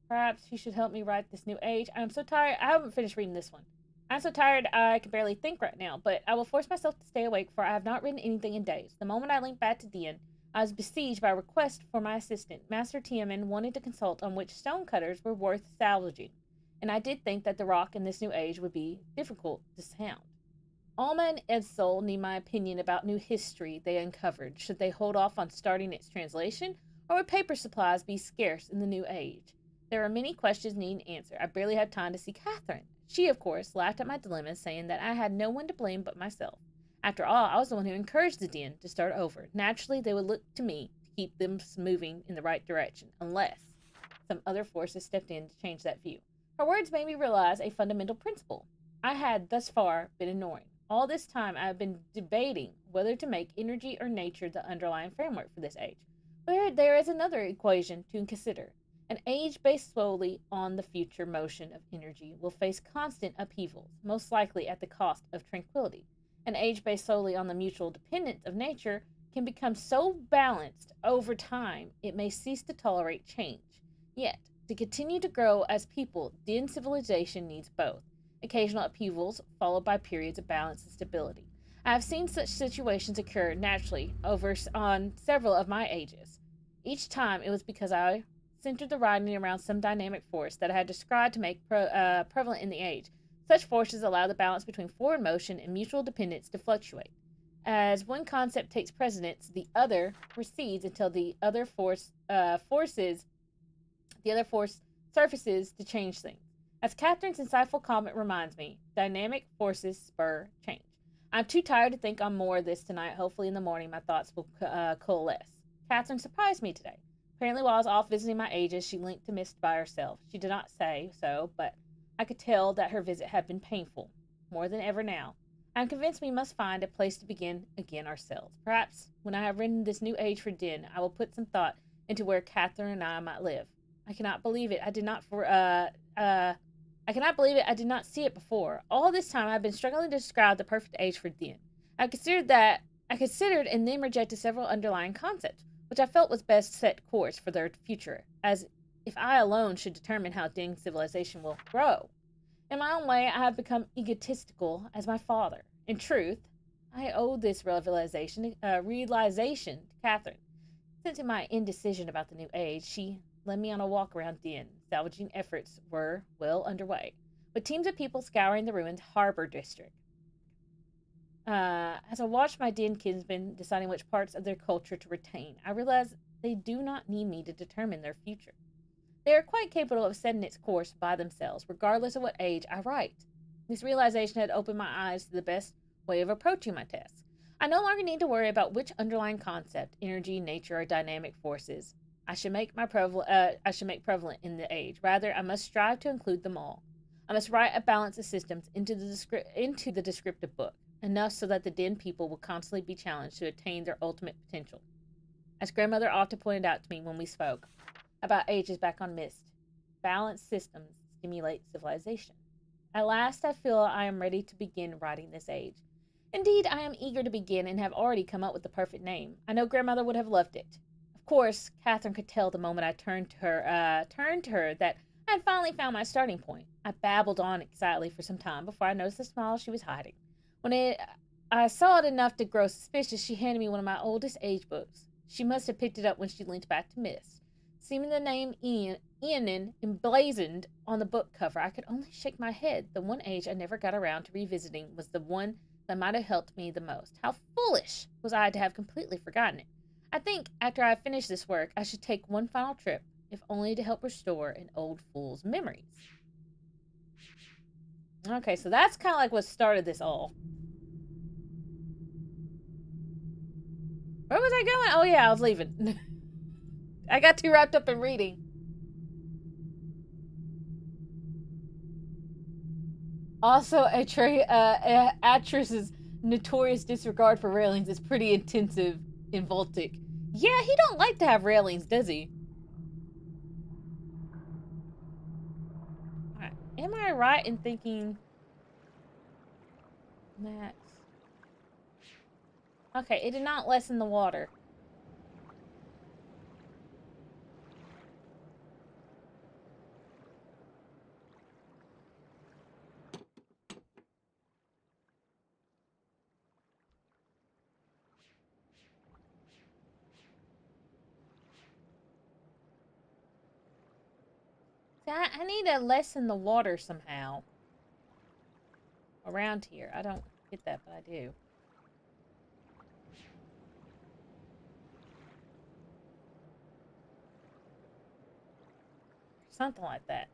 Perhaps you should help me write this new age. I'm so tired. I haven't finished reading this one. I'm so tired I can barely think right now, but I will force myself to stay awake, for I have not written anything in days. The moment I linked back to Dian, I was besieged by a request for my assistant. Master Tiaman wanted to consult on which stonecutters were worth salvaging, and I did think that the rock in this new age would be difficult to sound. Alma and Edsel need my opinion about new history they uncovered. Should they hold off on starting its translation, or would paper supplies be scarce in the new age? There are many questions needing answer. I barely had time to see Catherine. She, of course, laughed at my dilemma, saying that I had no one to blame but myself. After all, I was the one who encouraged the den to start over. Naturally, they would look to me to keep them moving in the right direction, unless some other forces stepped in to change that view. Her words made me realize a fundamental principle I had thus far been ignoring. All this time, I have been debating whether to make energy or nature the underlying framework for this age. But there is another equation to consider. An age based solely on the future motion of energy will face constant upheavals, most likely at the cost of tranquility. An age based solely on the mutual dependence of nature can become so balanced over time it may cease to tolerate change. Yet, to continue to grow as people, Den civilization needs both occasional upheavals followed by periods of balance and stability. I have seen such situations occur naturally over on several of my ages. Each time it was because I centered the writing around some dynamic force that I had described to make prevalent in the age. Such forces allow the balance between forward motion and mutual dependence to fluctuate. As one concept takes precedence, the other recedes until the other force surfaces to change things. As Catherine's insightful comment reminds me, dynamic forces spur change. I'm too tired to think on more of this tonight. Hopefully in the morning my thoughts will coalesce. Catherine surprised me today. Apparently while I was off visiting my ages, she linked to Myst by herself. She did not say so, but I could tell that her visit had been painful, more than ever now. I am convinced we must find a place to begin again ourselves. Perhaps when I have written this new age for Den, I will put some thought into where Catherine and I might live. I cannot believe it. I cannot believe it. I did not see it before. All this time, I've been struggling to describe the perfect age for Den. I considered and then rejected several underlying concepts, which I felt was best set course for their future, as if I alone should determine how Den civilization will grow. In my own way, I have become egotistical as my father. In truth, I owe this realization to Catherine. Since in my indecision about the new age, she led me on a walk around Den. Salvaging efforts were well underway, with teams of people scouring the ruined harbor district. As I watched my Den kinsmen deciding which parts of their culture to retain, I realized they do not need me to determine their future. They are quite capable of setting its course by themselves, regardless of what age I write. This realization had opened my eyes to the best way of approaching my tasks. I no longer need to worry about which underlying concept, energy, nature, or dynamic forces I should make prevalent in the age. Rather, I must strive to include them all. I must write a balance of systems into the descriptive book, enough so that the Den people will constantly be challenged to attain their ultimate potential. As grandmother often pointed out to me when we spoke about ages back on Myst, balanced systems stimulate civilization. At last, I feel I am ready to begin writing this age. Indeed, I am eager to begin and have already come up with the perfect name. I know grandmother would have loved it. Of course, Catherine could tell the moment I turned to her that I had finally found my starting point. I babbled on excitedly for some time before I noticed the smile she was hiding. I saw it enough to grow suspicious, she handed me one of my oldest age books. She must have picked it up when she leaned back to Miss. Seeing the name Ianin emblazoned on the book cover, I could only shake my head. The one age I never got around to revisiting was the one that might have helped me the most. How foolish was I to have completely forgotten it? I think after I finish this work, I should take one final trip, if only to help restore an old fool's memories. Okay, so that's kind of like what started this all. Where was I going? Oh yeah, I was leaving. I got too wrapped up in reading. Also, Atris's notorious disregard for railings is pretty intensive in Voltic. Yeah, he don't like to have railings, does he? Right. Am I right in thinking that... Okay, it did not lessen the water. See, I need to lessen the water somehow. Around here. I don't get that, but I do. Something like that.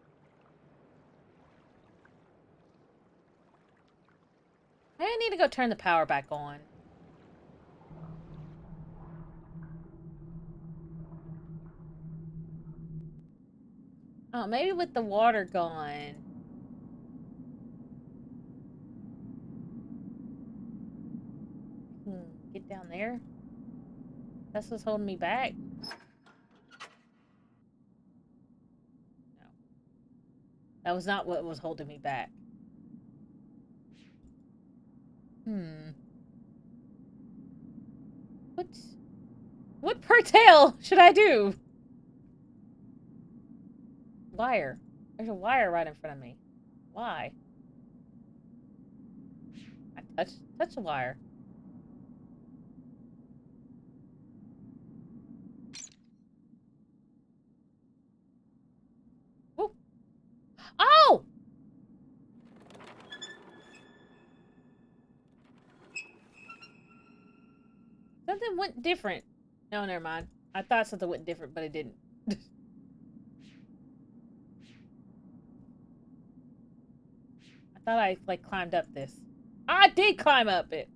Maybe I need to go turn the power back on. Oh, maybe with the water gone. Get down there. That's what's holding me back. No. That was not what was holding me back. What? What pertale should I do? Wire. There's a wire right in front of me. Why? I touch the wire. Whoa. Oh! Something went different. No, never mind. I thought something went different, but it didn't. I thought I, like, climbed up this. I did climb up it!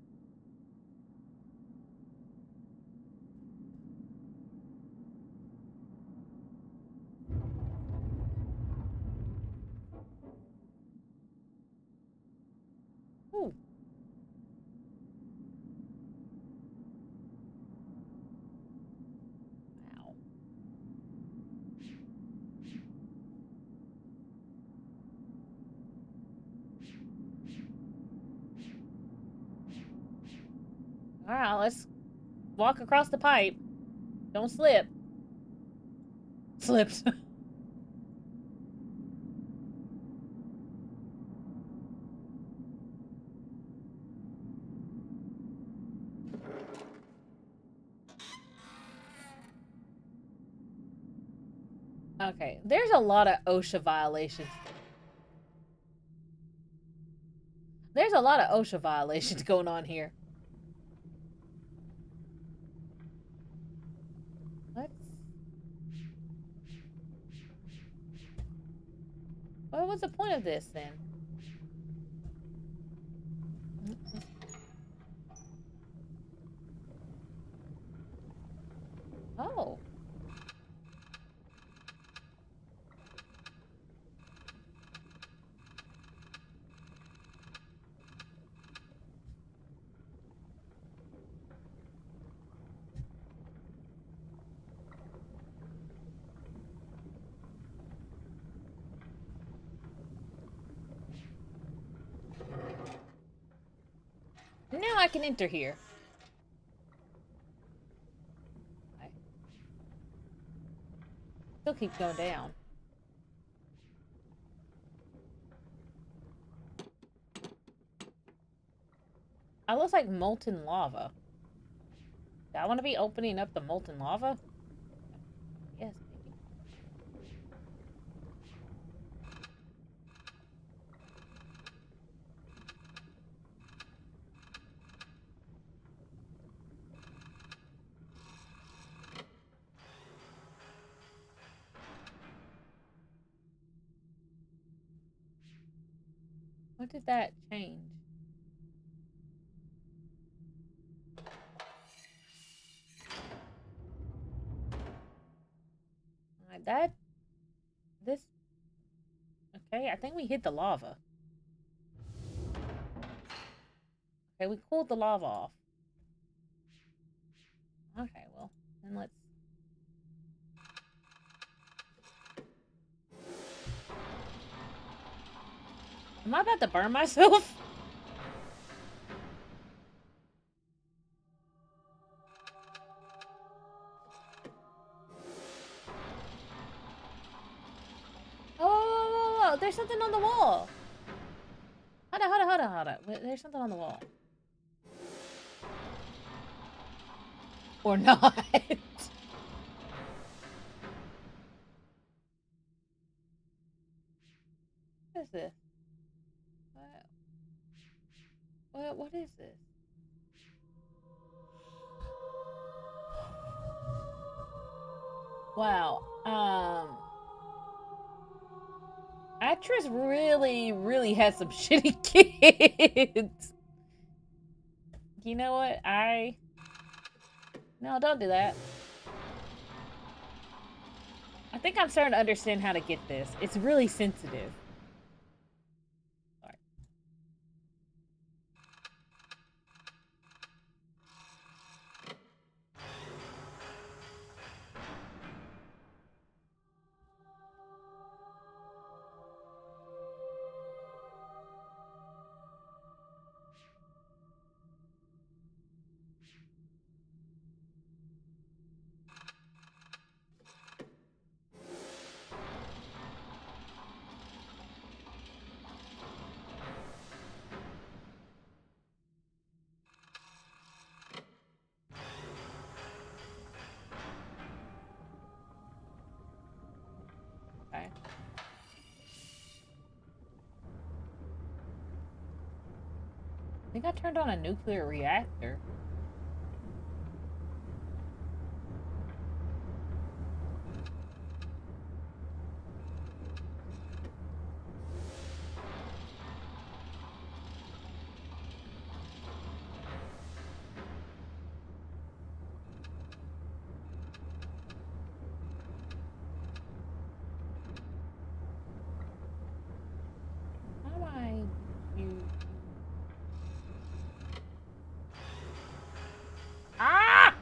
Ooh. Wow. Alright, let's walk across the pipe. Don't slip. Slipped. Okay, there's a lot of OSHA violations. There's a lot of OSHA violations going on here. What? What was the point of this then? Now I can enter here. I still keep going down. That looks like molten lava. Do I want to be opening up the molten lava? Yes, maybe. What did that change? This, okay, I think we hit the lava. Okay, we cooled the lava off. Okay, well, then let's... Am I about to burn myself? Oh, there's something on the wall. Hold on. Wait, there's something on the wall. Or not. What is this? What is this? Wow. Actress really has some shitty kids. You know what? No, don't do that. I think I'm starting to understand how to get this. It's really sensitive. Sorry. Okay. I think I turned on a nuclear reactor. How do I use... Ah!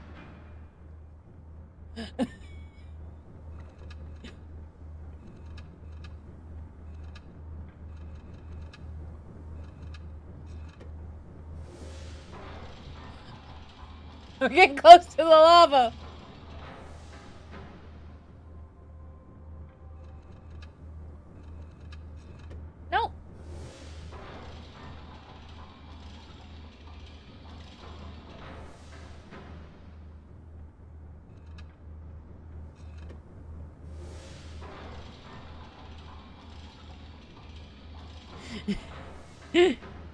We're getting close to the lava. Nope.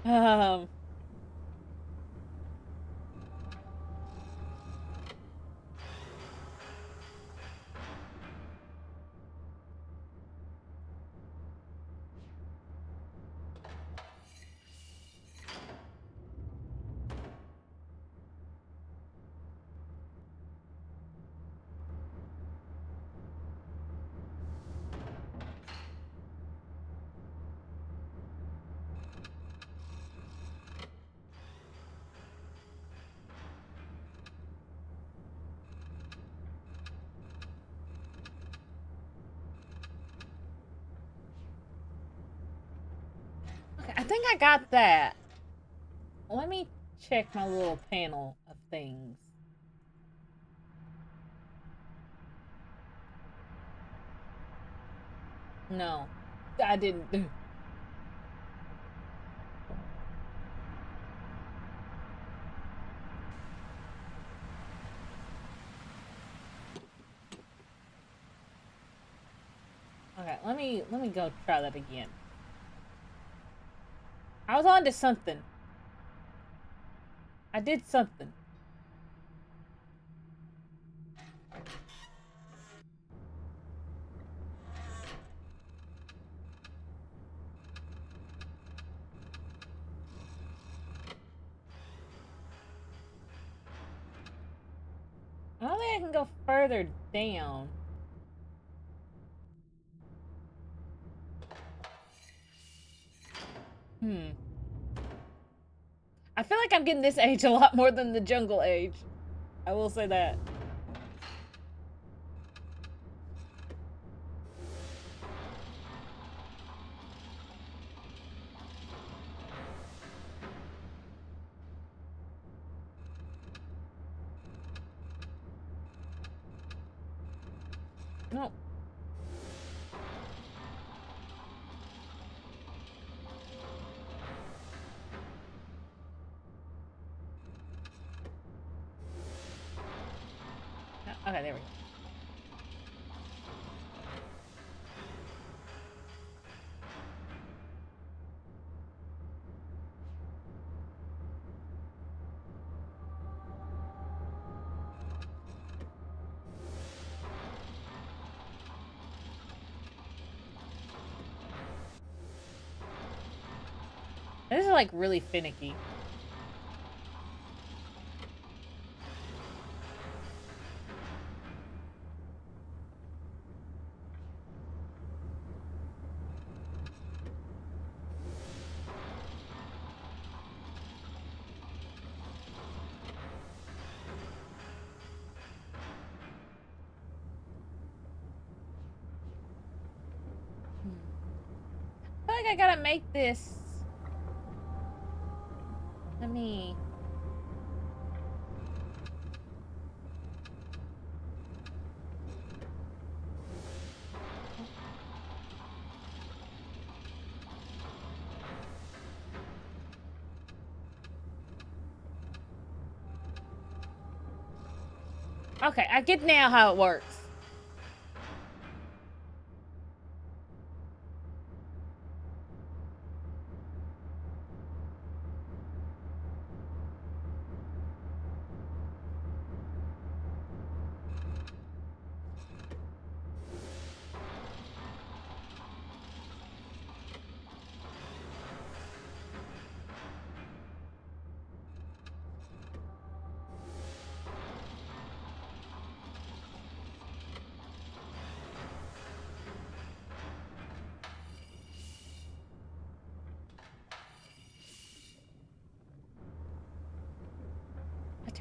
um... Okay, I think I got that. Let me check my little panel of things. No, I didn't. Okay, let me go try that again. I was on to something. I did something. I don't think I can go further down. I feel like I'm getting this age a lot more than the jungle age. I will say that. No. Okay, there we go. This is like really finicky. I feel like I gotta make this. Let me. Okay, I get now how it works.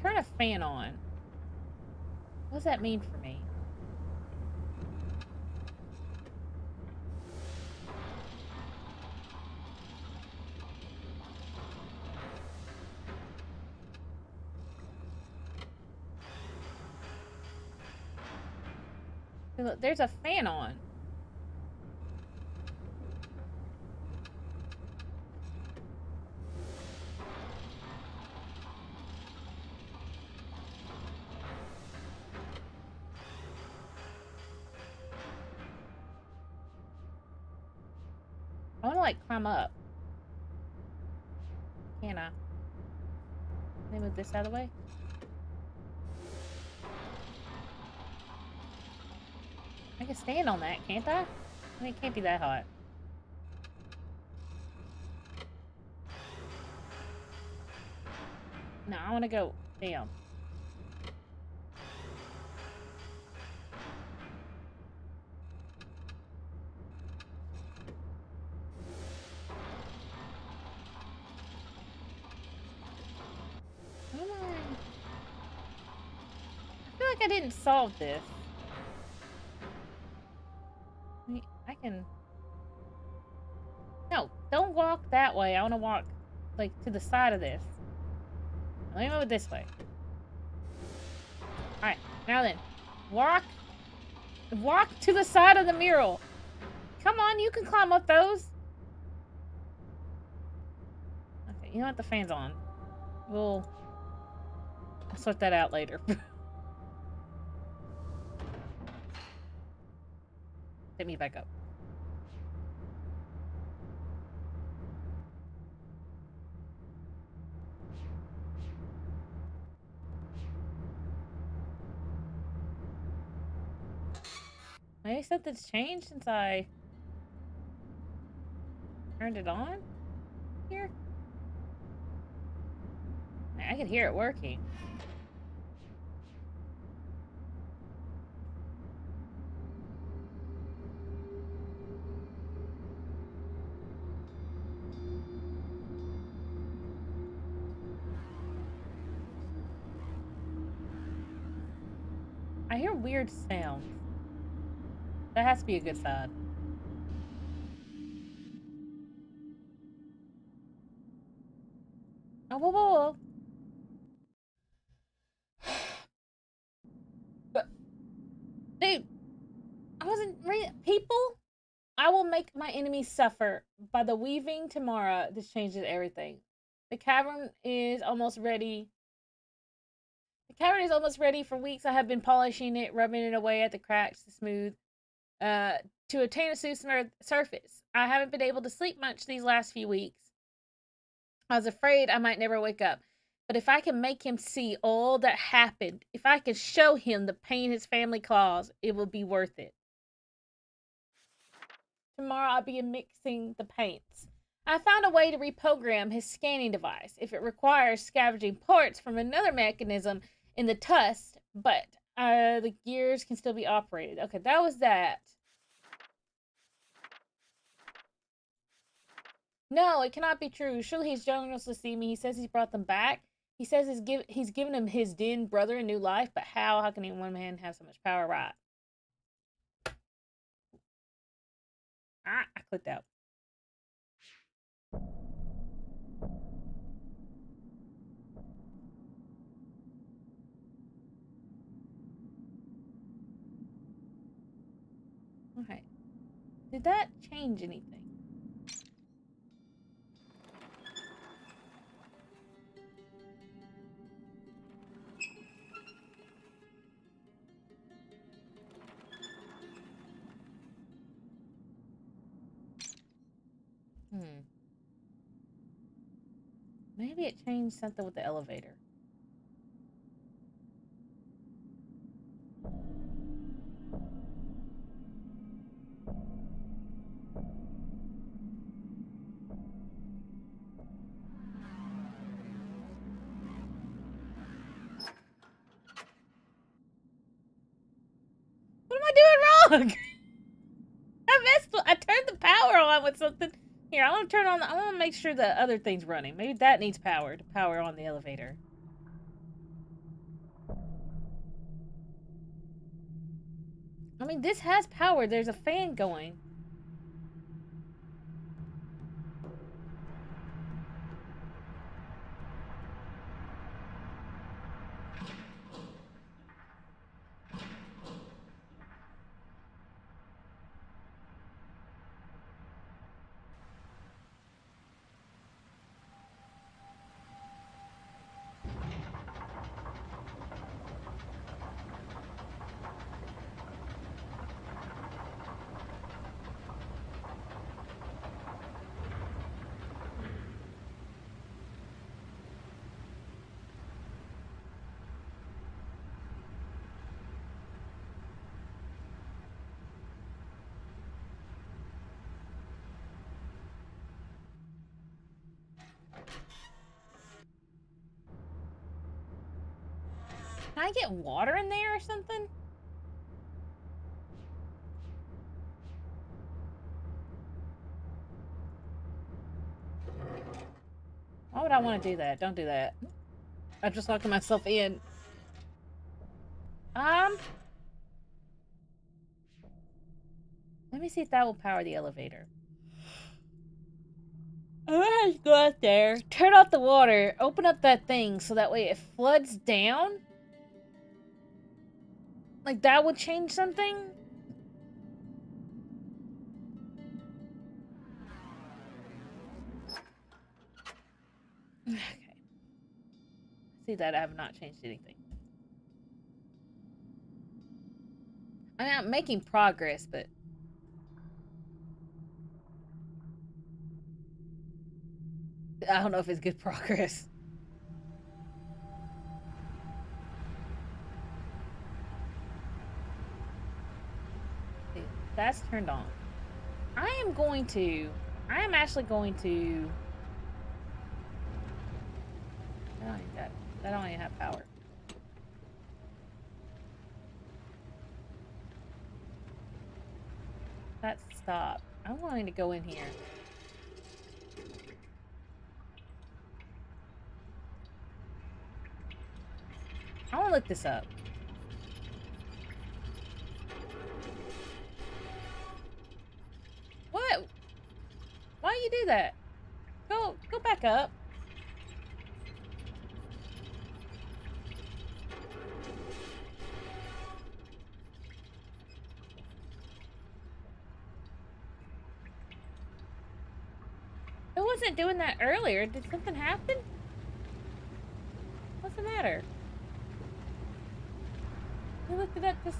Turn a fan on. What does that mean for me? Look, there's a fan on. I wanna like climb up. Can I? Let me move this out of the way. I can stand on that, can't I? I mean, it can't be that hot. No, I want to go down. Come on. I feel like I didn't solve this. I can... No, don't walk that way. I want to walk, like, to the side of this. Let me move it this way. Alright, now then. Walk to the side of the mural. Come on, you can climb up those. Okay, you know what? The fan's on. We'll sort that out later. Hit me back up. Maybe something's changed since I turned it on here? I can hear it working. I hear weird sounds. That has to be a good sign. Oh, whoa, whoa, whoa. But, dude, I wasn't reading. People, I will make my enemies suffer. By the weaving tomorrow, this changes everything. The cavern is almost ready. The cavern is almost ready. For weeks, I have been polishing it, rubbing it away at the cracks to smooth, to attain a smooth surface. I haven't been able to sleep much these last few weeks. I was afraid I might never wake up. But if I can make him see all that happened, if I can show him the pain his family caused, it will be worth it. Tomorrow I'll be mixing the paints. I found a way to reprogram his scanning device if it requires scavenging parts from another mechanism in the tusk, but the gears can still be operated. Okay, that was that. No, it cannot be true. Surely he's generous to see me. He says he's brought them back. He says he's given him his den brother a new life, but how? How can any one man have so much power, right? Ah, I clicked out. Okay. Did that change anything? Maybe it changed something with the elevator. What am I doing wrong? I turned the power on with something. Here, I want to turn on. I want to make sure the other thing's running. Maybe that needs power to power on the elevator. I mean, this has power. There's a fan going. Can I get water in there or something? Why would I want to do that? Don't do that. I'm just locking myself in. Let me see if that will power the elevator. Alright, go out there. Turn off the water. Open up that thing so that way it floods down. Like, that would change something? Okay. See that I have not changed anything. I mean, I'm making progress, but... I don't know if it's good progress. See, that's turned on. I am actually going to... That don't even have power. That stop. I'm going to go in here. I want to look this up. What? Why you do that? Go back up. It wasn't doing that earlier. Did something happen? What's the matter? You looked it up just...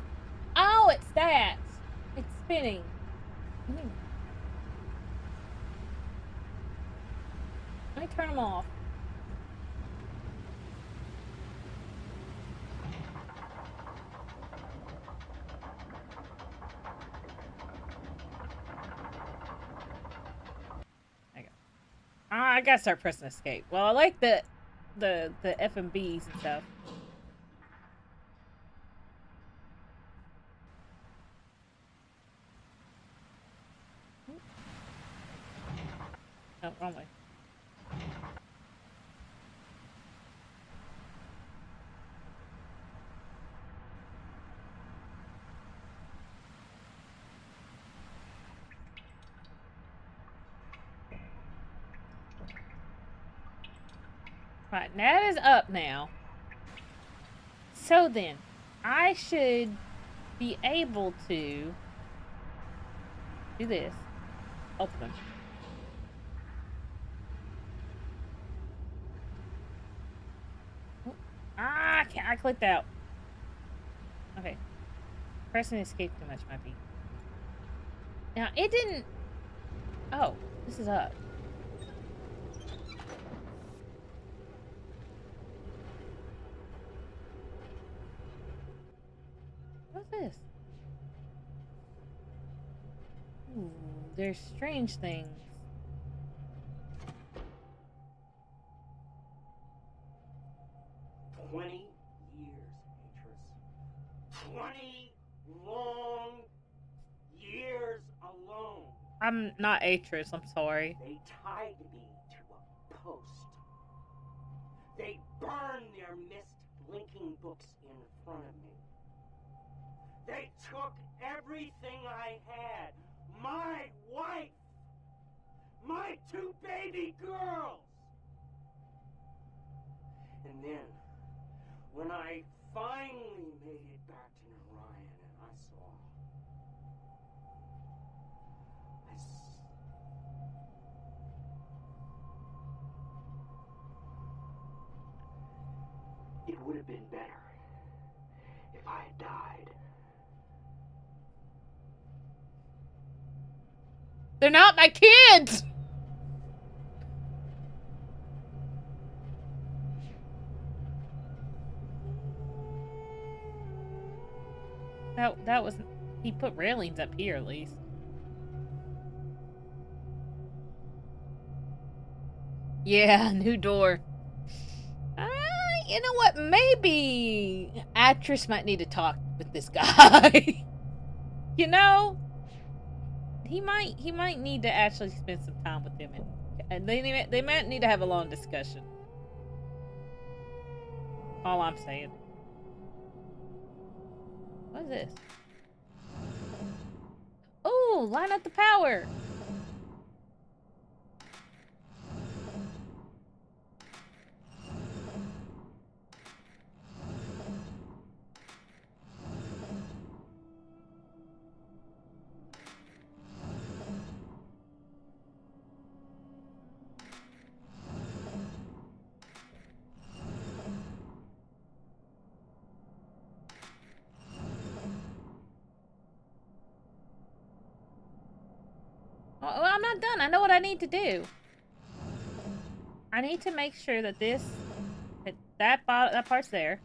Oh, it's that. It's spinning. Let me turn them off. There you go. I gotta start pressing escape. Well, I like the FMBs and stuff. Oh, wrong way. Right, that is up now. So then, I should be able to do this. Open them. Ah, I clicked out. Okay. Pressing escape too much might be. Now, it didn't... Oh, this is up. What's this? Ooh, there's strange things. I'm not Atris, I'm sorry. They tied me to a post. They burned their myst blinking books in front of me. They took everything I had. My wife. My 2 baby girls. And then, when I finally made it back to Narayan and I saw... It would have been better if I had died. They're not my kids! That was... He put railings up here, at least. Yeah, new door. You know what? Maybe actress might need to talk with this guy. You know, he might need to actually spend some time with him, and they might need to have a long discussion. All I'm saying. What is this? Oh, line up the power. I'm not done. I know what I need to do. I need to make sure that that part's there.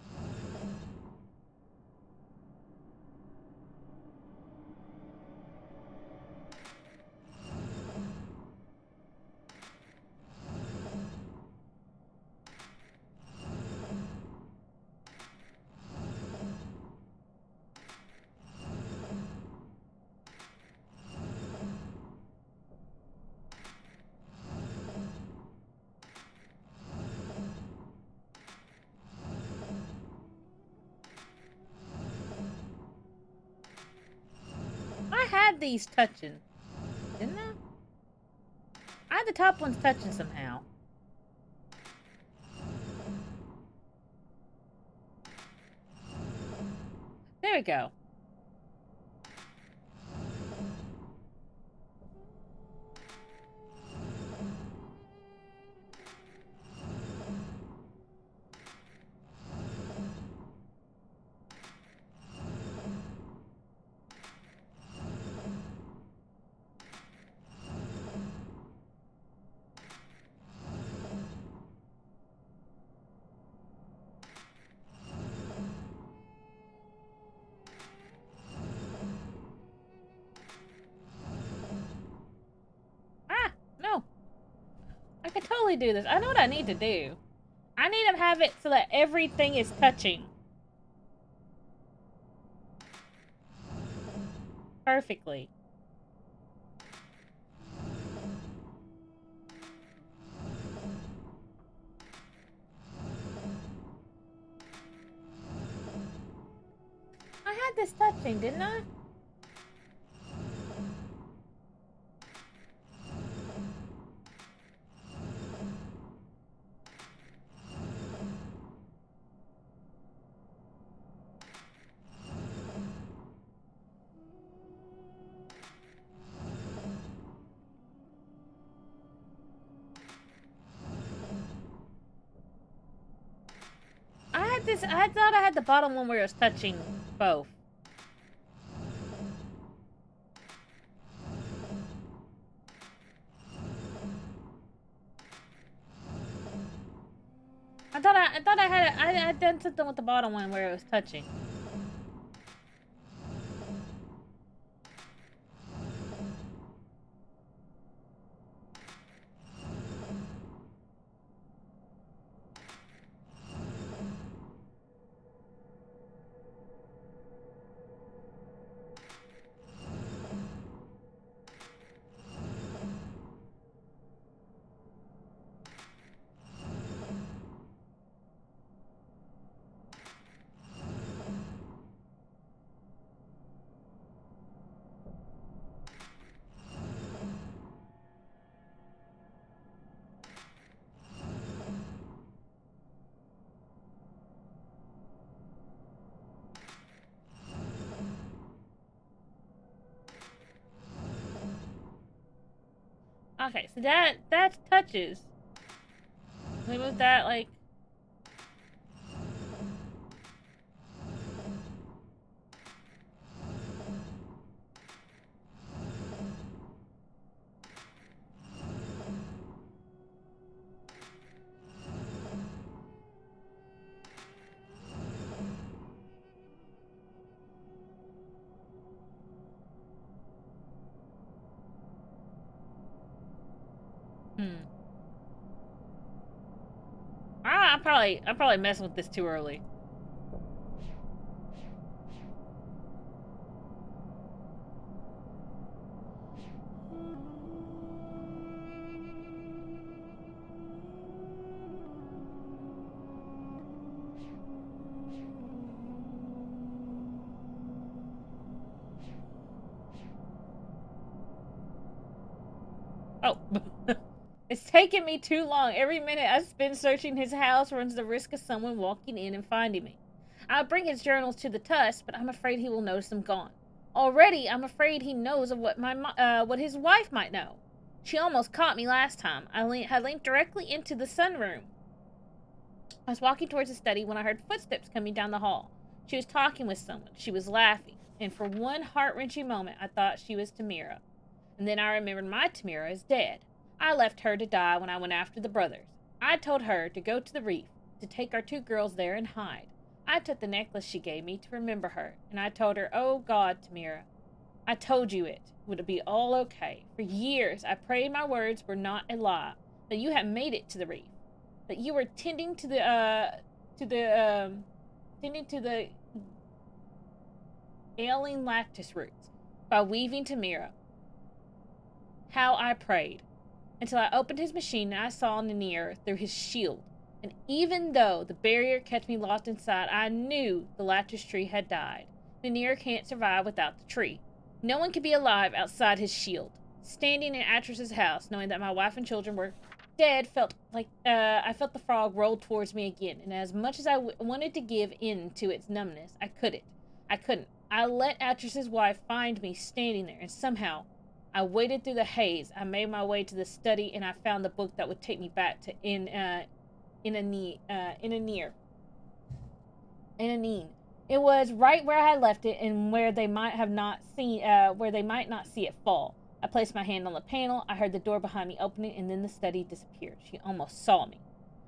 I had these touching, didn't I? I had the top ones touching somehow. There we go. No. I can totally do this. I know what I need to do. I need to have it so that everything is touching. Perfectly. I had this touching, didn't I? I thought I had the bottom one where it was touching both. I thought I had done something with the bottom one where it was touching. Okay, so that touches. We move that like. I'm probably messing with this too early. Oh. It's taken me too long. Every minute I spend searching his house runs the risk of someone walking in and finding me. I'll bring his journals to the tusk, but I'm afraid he will notice them gone. Already, I'm afraid he knows of what his wife might know. She almost caught me last time. I leaned directly into the sunroom. I was walking towards the study when I heard footsteps coming down the hall. She was talking with someone. She was laughing, and for one heart-wrenching moment, I thought she was Tamira. And then I remembered my Tamira is dead. I left her to die when I went after the brothers. I told her to go to the reef, to take our 2 girls there and hide. I took the necklace she gave me to remember her, and I told her, oh God, Tamira, I told you it would be all okay. For years I prayed my words were not a lie, that you had made it to the reef, that you were tending to the ailing lactus roots by weaving Tamira. How I prayed, until I opened his machine and I saw Ninir through his shield. And even though the barrier kept me locked inside, I knew the lattice tree had died. Ninir can't survive without the tree. No one could be alive outside his shield. Standing in Atris's house, knowing that my wife and children were dead, felt like I felt the frog roll towards me again. And as much as I wanted to give in to its numbness, I couldn't. I let Atris's wife find me standing there, and somehow I waded through the haze. I made my way to the study, and I found the book that would take me back to Inanine. It was right where I had left it, and where they might not see it fall. I placed my hand on the panel. I heard the door behind me opening, and then the study disappeared. She almost saw me.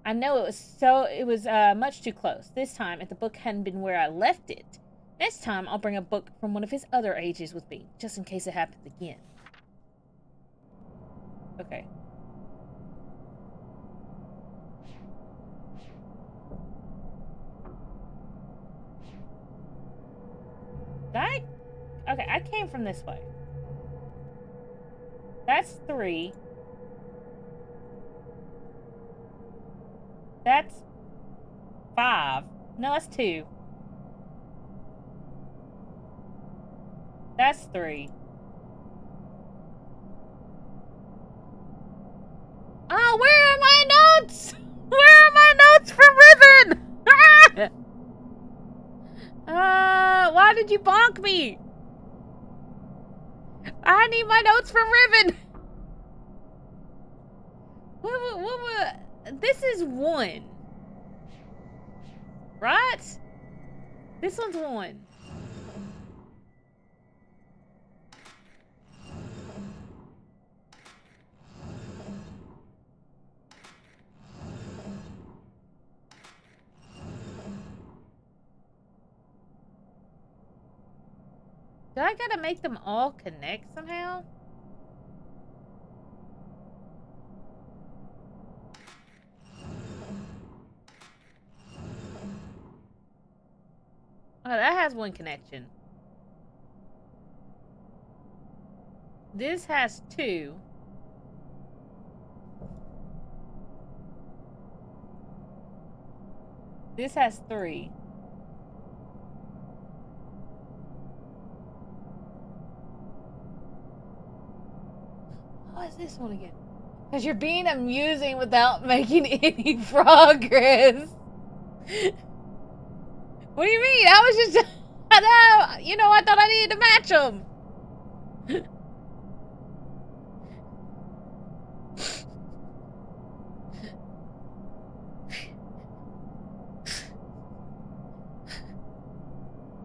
I know it was much too close. This time, if the book hadn't been where I left it, next time I'll bring a book from one of his other ages with me, just in case it happens again. Okay. Okay, I came from this way. That's 3. That's 5. No, that's 2. That's 3. Oh, where are my notes? Where are my notes from Riven? Why did you bonk me? I need my notes from Riven. This is 1. Right? This one's 1. Do I gotta make them all connect somehow? Oh, that has 1 connection. This has 2. This has 3. What is this one again? Because you're being amusing without making any progress. What do you mean? I was just... I thought I needed to match them.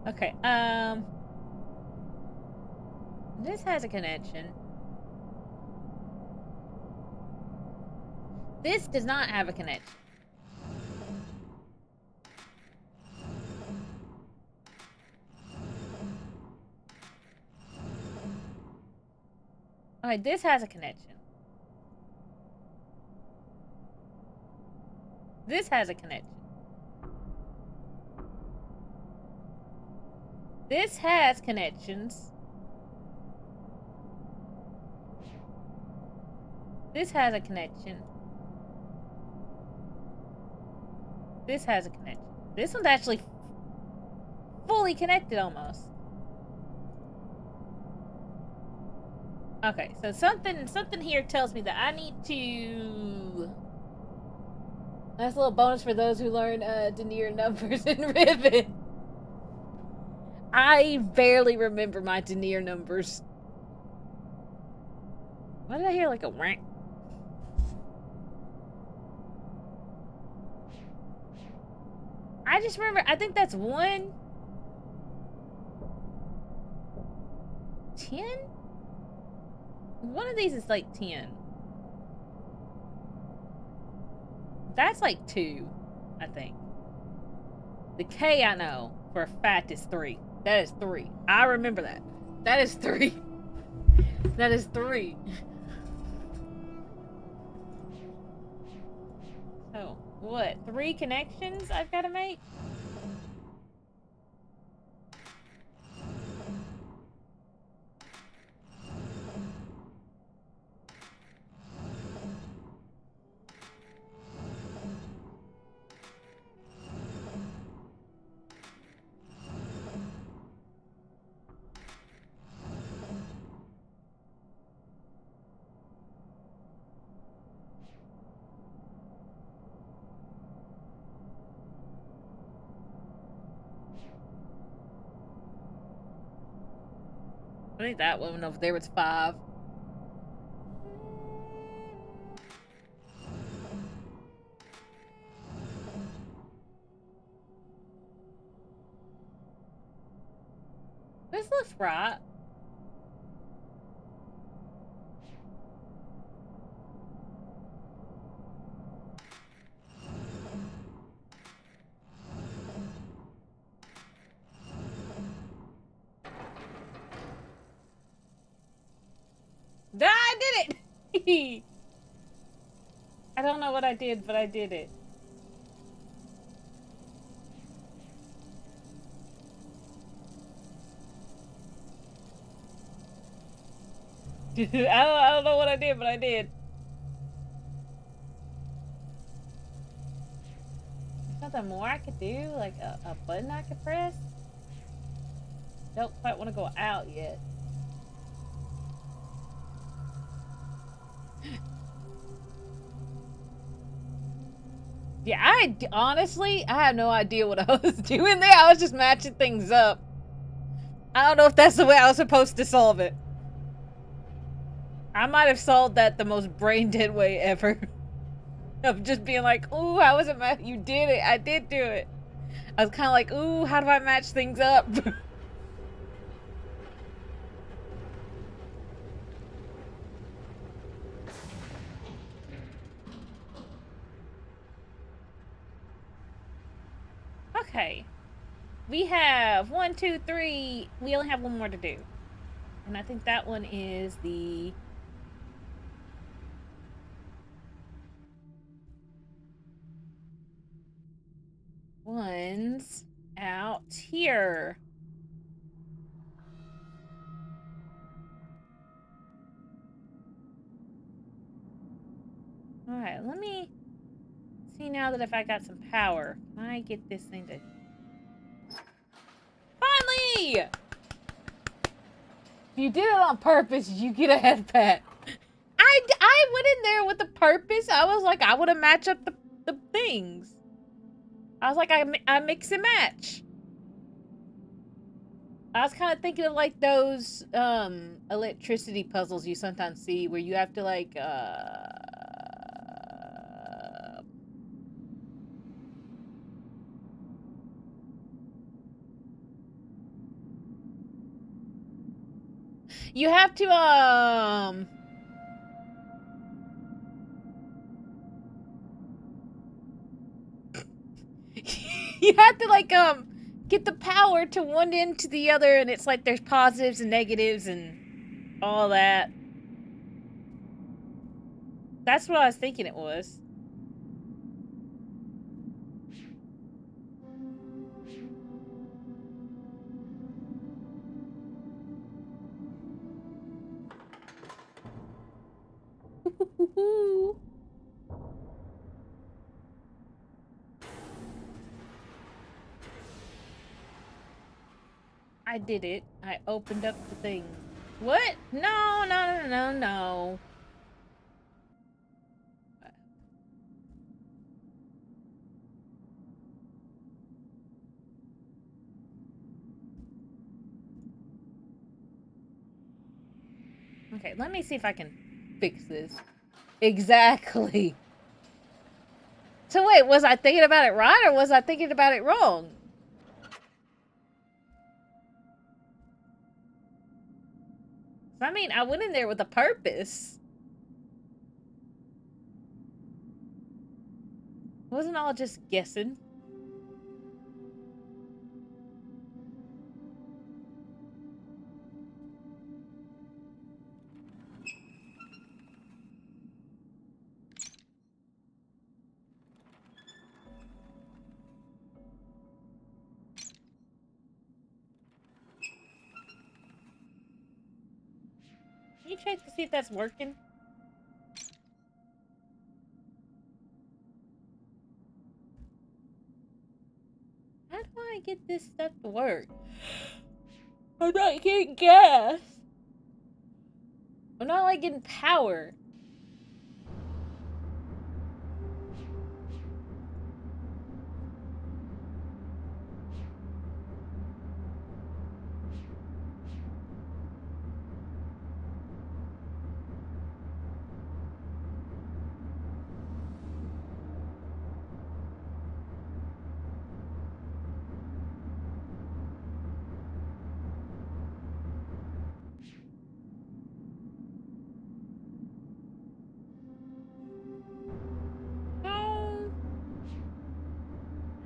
Okay, this has a connection. This does not have a connection. Alright, this has a connection. This has a connection. This has connections. This has a connection. This has a connection. This one's actually fully connected almost. Okay, so something here tells me that I need to... That's a little bonus for those who learn denier numbers in Riven. I barely remember my denier numbers. Why did I hear like a wank? I just remember, I think that's 1, 10, One of these is like 10. That's like 2, I think. The K I know for a fact is 3. That is 3. I remember that. That is 3. That is 3. So, what? 3 connections I've got to make? I think that one over there was 5. This looks right. I did it! I don't know what I did, but I did it. I don't know what I did, but I did. There's nothing more I could do? Like a button I could press? Don't quite want to go out yet. Yeah, honestly, I have no idea what I was doing there. I was just matching things up. I don't know if that's the way I was supposed to solve it. I might have solved that the most brain dead way ever. Of just being like, ooh, how was it you did it. I did do it. I was kind of like, ooh, how do I match things up? Okay. We have 1, 2, 3. We only have one more to do. And I think that one is the... ones out here. Alright, let me see now that if I got some power. Can I get this thing to... Finally! If you did it on purpose, you get a head pat. I went in there with a purpose. I was like, I want to match up the things. I was like, I mix and match. I was kind of thinking of like those electricity puzzles you sometimes see where you have to like you have to you have to like get the power to one end to the other, and it's like there's positives and negatives and all that. That's what I was thinking it was. I did it. I opened up the thing. What? No, no, no, no, no. Okay, let me see if I can fix this. Exactly. So wait, was I thinking about it right or was I thinking about it wrong? I mean, I went in there with a purpose. It wasn't all just guessing. Can you check to see if that's working? How do I get this stuff to work? I'm not getting gas. I'm not like getting power.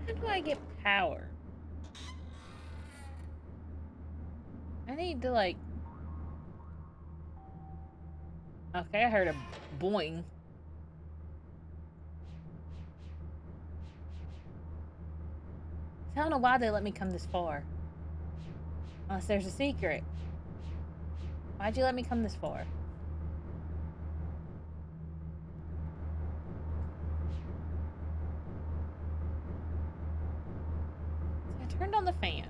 How do I get power? I need to like... Okay, I heard a boing. I don't know why they let me come this far. Unless there's a secret. Why'd you let me come this far? I turned on the fan.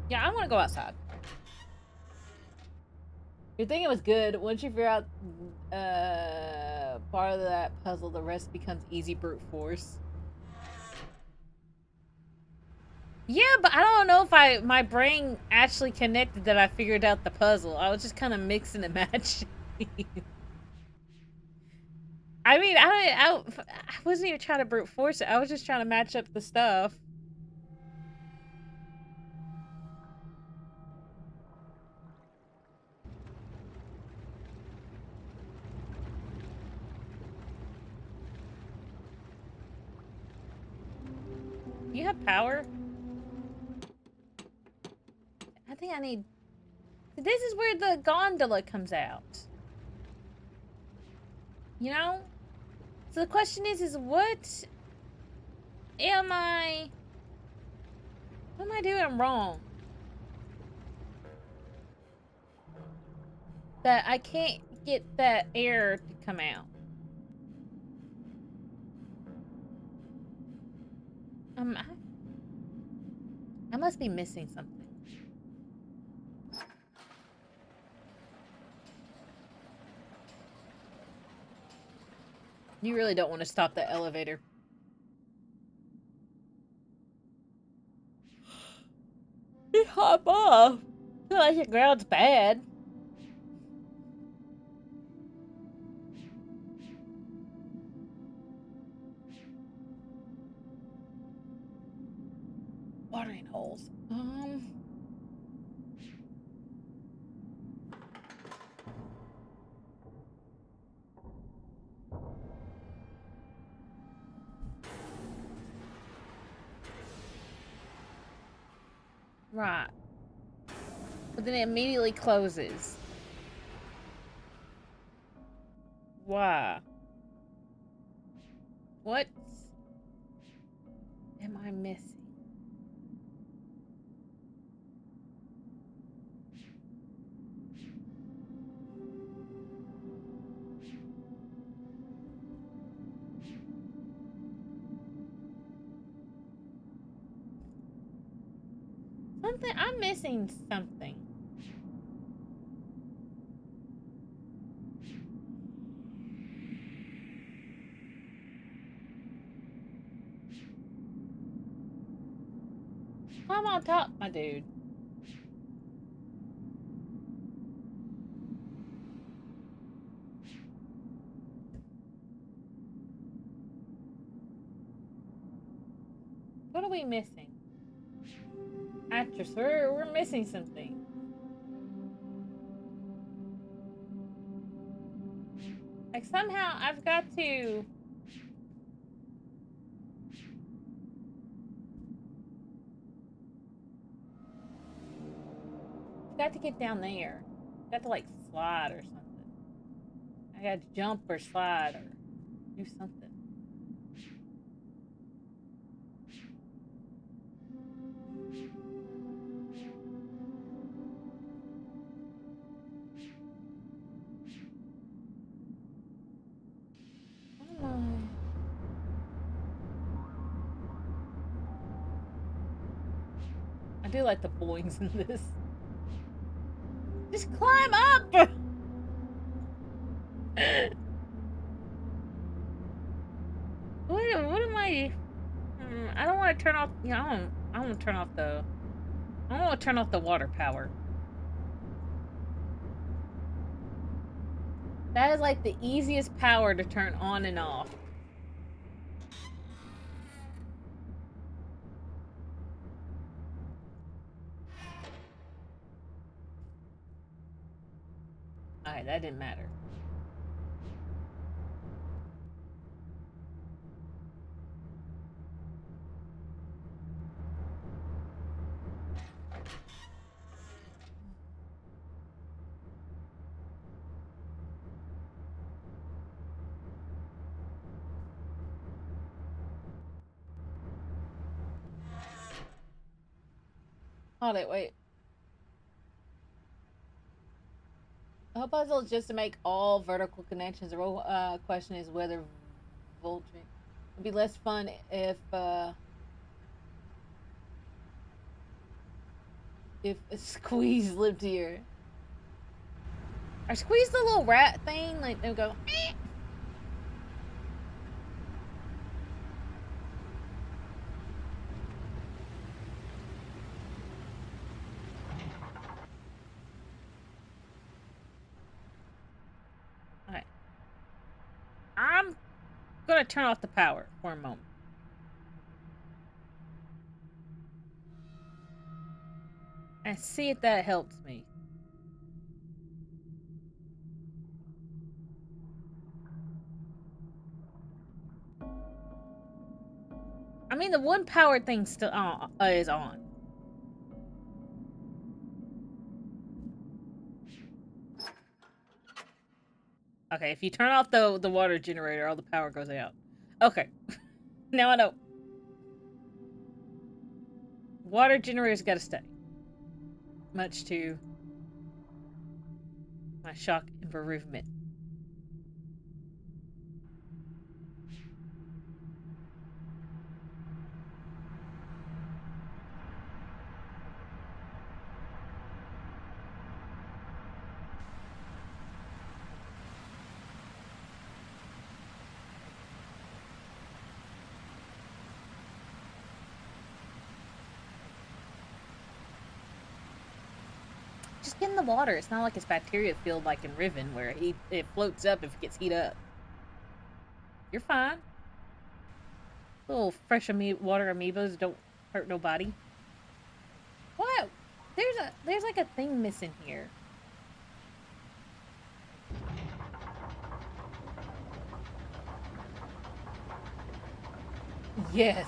Yeah, I want to go outside. You'd think it was good. Once you figure out part of that puzzle, the rest becomes easy brute force. Yeah, but I don't know if my brain actually connected that I figured out the puzzle. I was just kind of mixing and matching. I mean, I wasn't even trying to brute force it. I was just trying to match up the stuff. You have power? I think I need... This is where the gondola comes out. You know? So the question is what am I... What am I doing wrong? That I can't get that air to come out. I must be missing something. You really don't want to stop the elevator. You hop off. I feel like the ground's bad. Watering holes. Right. But then it immediately closes. Why? What am I missing? I'm missing something. Climb on top, my dude. What are we missing? Actress, we're missing something. Like, somehow I've got to... Got to get down there. Got to, like, slide or something. I got to jump or slide or do something. Oh my. I do like the boings in this. Just climb up! What am I... I don't want to turn off... Yeah, I don't want to turn off the... I don't want to turn off the water power. That is like the easiest power to turn on and off. Alright, that didn't matter. Hold it, wait. The puzzle is just to make all vertical connections. The real question is whether volting would be less fun if a Squeeze lived here. Or Squeeze the little rat thing, like they'll go. Eh. Alright. I'm gonna turn off the power for a moment. And see if that helps me. I mean, the one power thing still is on. Okay, if you turn off the water generator, all the power goes out. Okay, now I know. Water generator's got to stay. Much to my shock and bereavement. Just get in the water. It's not like it's bacteria filled like in Riven where it floats up if it gets heat up. You're fine. Little fresh water amoebas don't hurt nobody. What? There's like a thing missing here. Yes.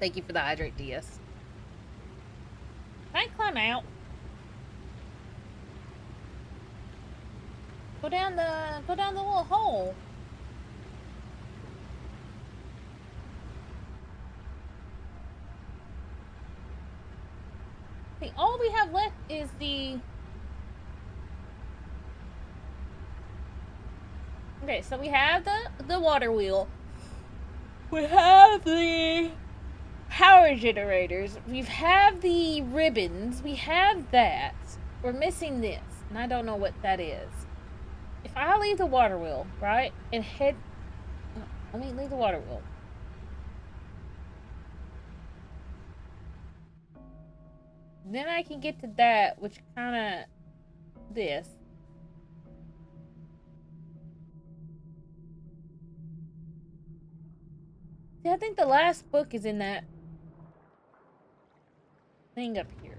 Thank you for the hydrate, DS. Can I climb out? Go down the little hole. See, all we have left is the... Okay, so we have the water wheel. We have the power generators. We have the ribbons. We have that. We're missing this, and I don't know what that is. If I leave the water wheel, right, and head... Let me leave the water wheel. Then I can get to that, which kind of... This. See, I think the last book is in that thing up here.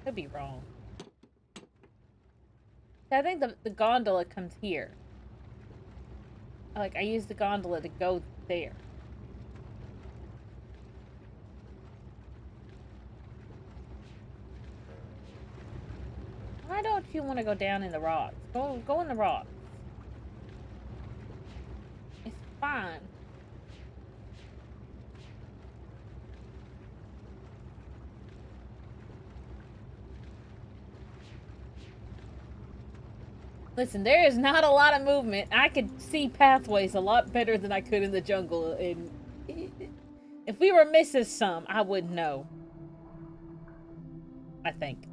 Could be wrong. I think the gondola comes here. Like, I use the gondola to go there. Why don't you want to go down in the rocks? Go in the rocks. It's fine. Listen, there is not a lot of movement. I could see pathways a lot better than I could in the jungle. And if we were missing some, I would know. I think.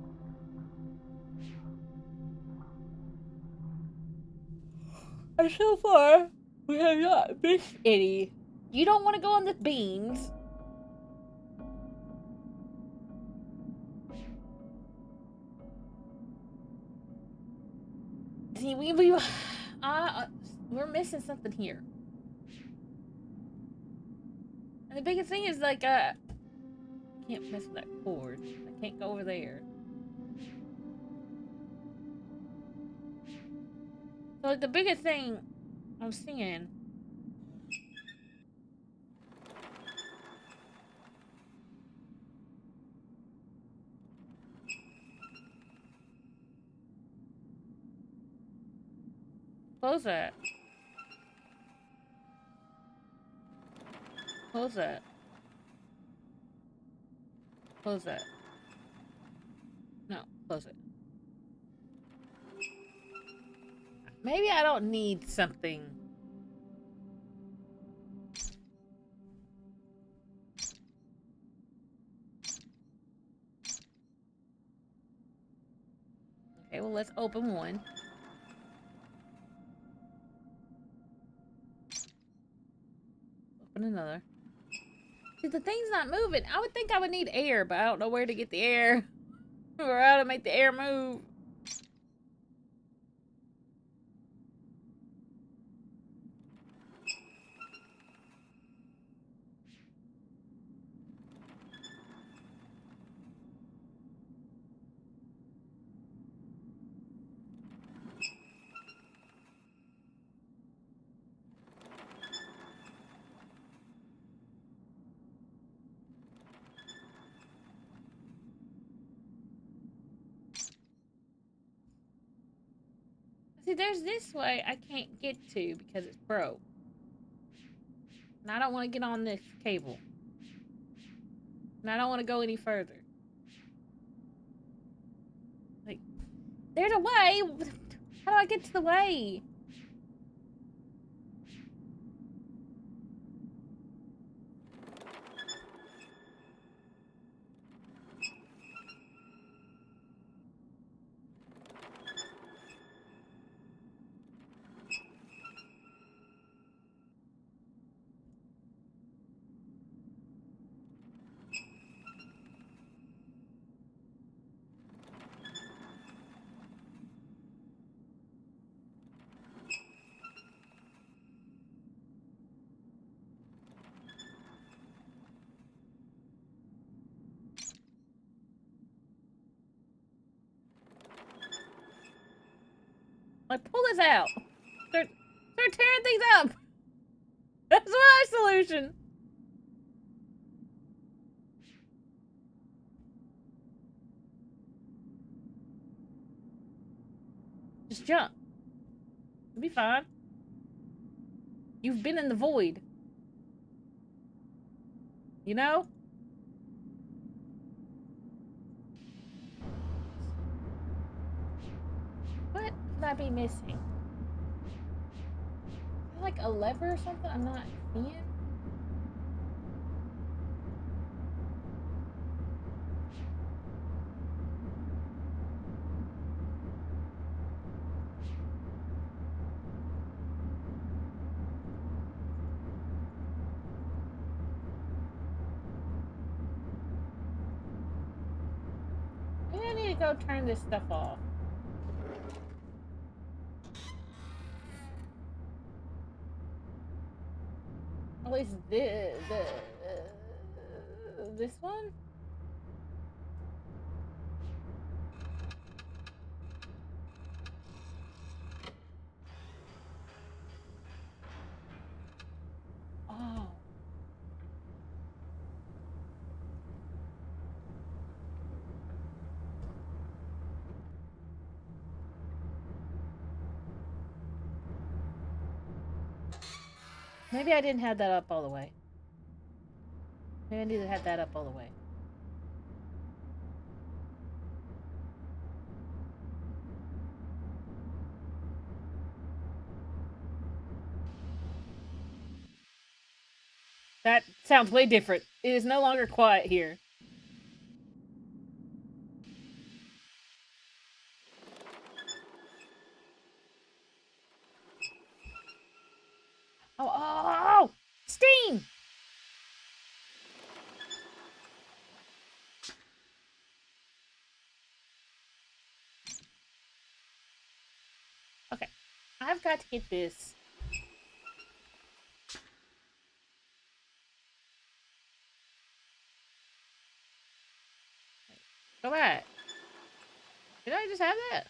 And so far, we have not missed any. You don't want to go on the beans. See, we're missing something here. And the biggest thing is, like, I can't mess with that cord. I can't go over there. So, like, the biggest thing I'm seeing... Close that. Close that. Close that. No, close it. Maybe I don't need something. Okay, well, let's open one. Open another. See, the thing's not moving. I would think I would need air, but I don't know where to get the air. Or how to make the air move. See, there's this way I can't get to because it's broke. And I don't want to get on this cable. And I don't want to go any further. Like, there's a way! How do I get to the way? Like, pull this out. Start tearing things up. That's my solution. Just jump. You'll be fine. You've been in the void. You know? What could I be missing? Like a lever or something I'm not seeing? Maybe I need need to go turn this stuff off. At least this one? Oh. Maybe I didn't have that up all the way. Maybe I need to have that up all the way. That sounds way different. It is no longer quiet here. Oh! Steam! Okay. I've got to get this. Go back. Did I just have that?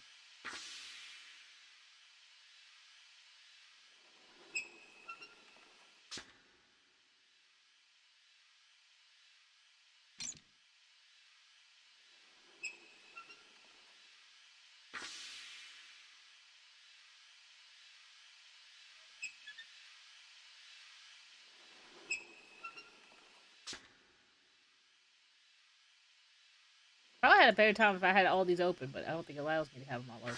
Probably had a better time if I had all these open, but I don't think it allows me to have them all open.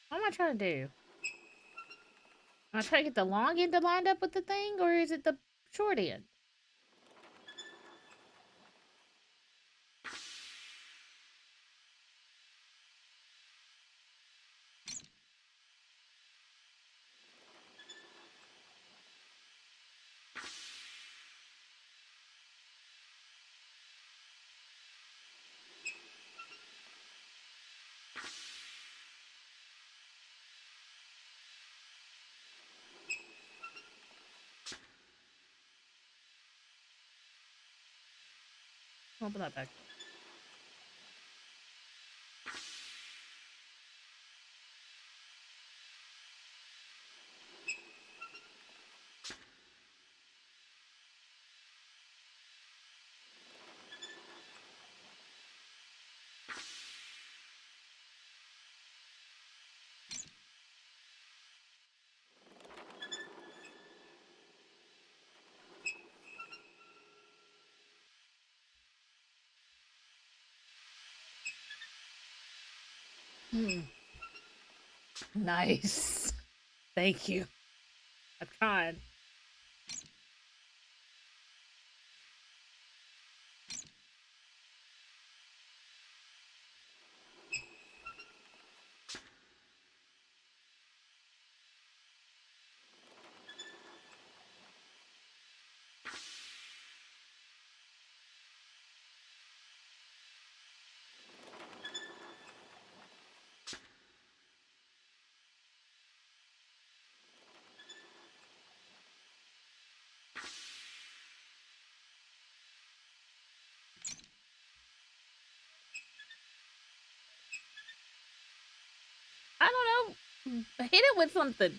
What am I trying to do? Am I trying to get the long end lined up with the thing, or is it the short end? Open that back. Nice. Thank you. I'm trying. I don't know. Hit it with something.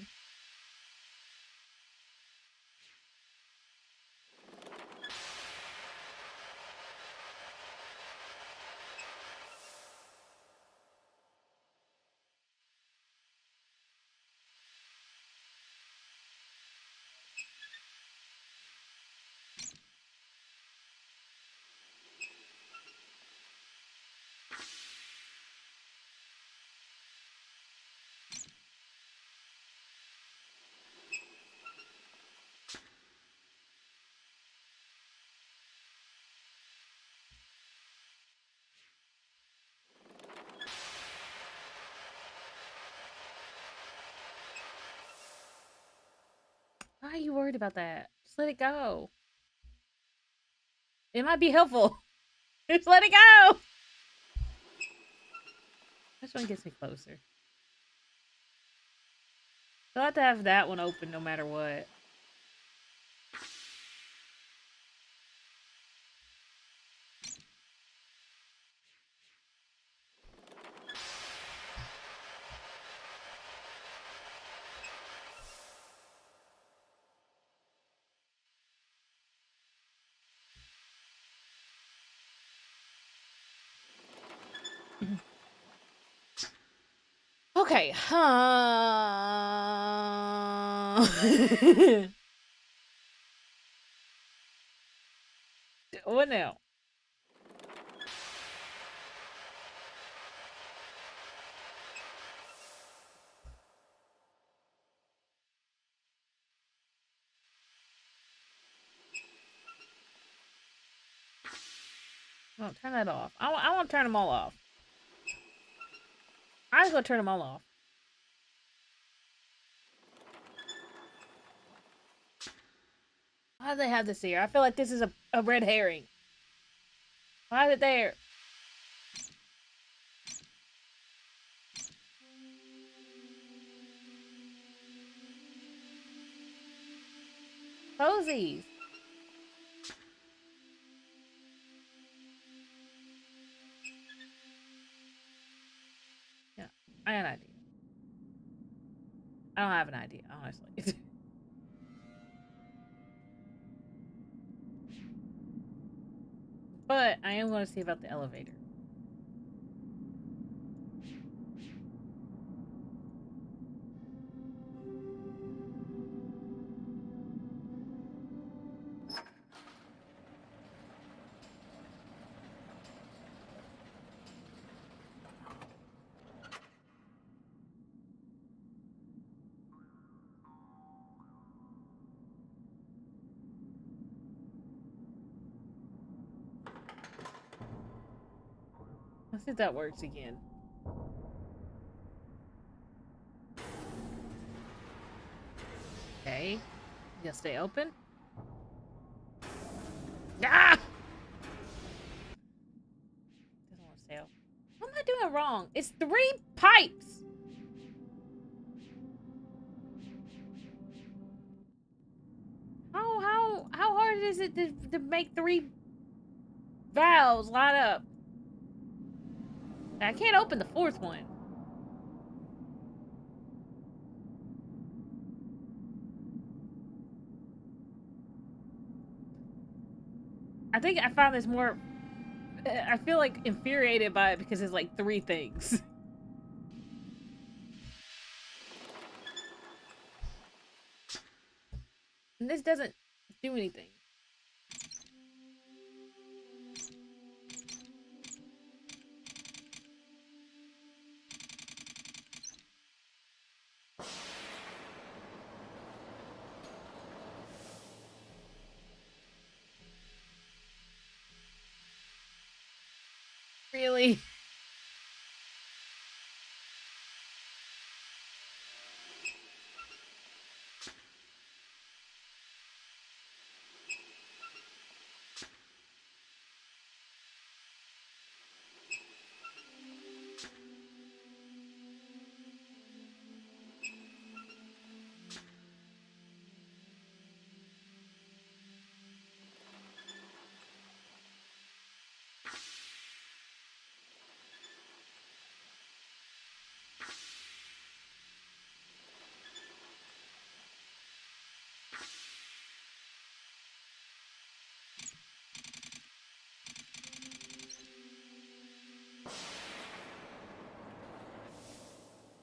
Why are you worried about that? Just let it go. It might be helpful. Just let it go. This one gets me closer. I'll have to have that one open no matter what. Okay. What now? Oh, turn that off. I want to turn them all off. I'm just gonna turn them all off. Why do they have this here? I feel like this is a red herring. Why is it there? Close these. Yeah, I got an idea. I don't have an idea, honestly. But I am going to see about the elevator. Let's see if that works again. Okay. You gonna stay open? Ah! Doesn't want to stay open. What am I doing wrong? It's 3 pipes! How hard is it to make 3 valves line up? I can't open the 4th one. I think I found this more... I feel like infuriated by it because it's like 3 things. And this doesn't do anything. Really?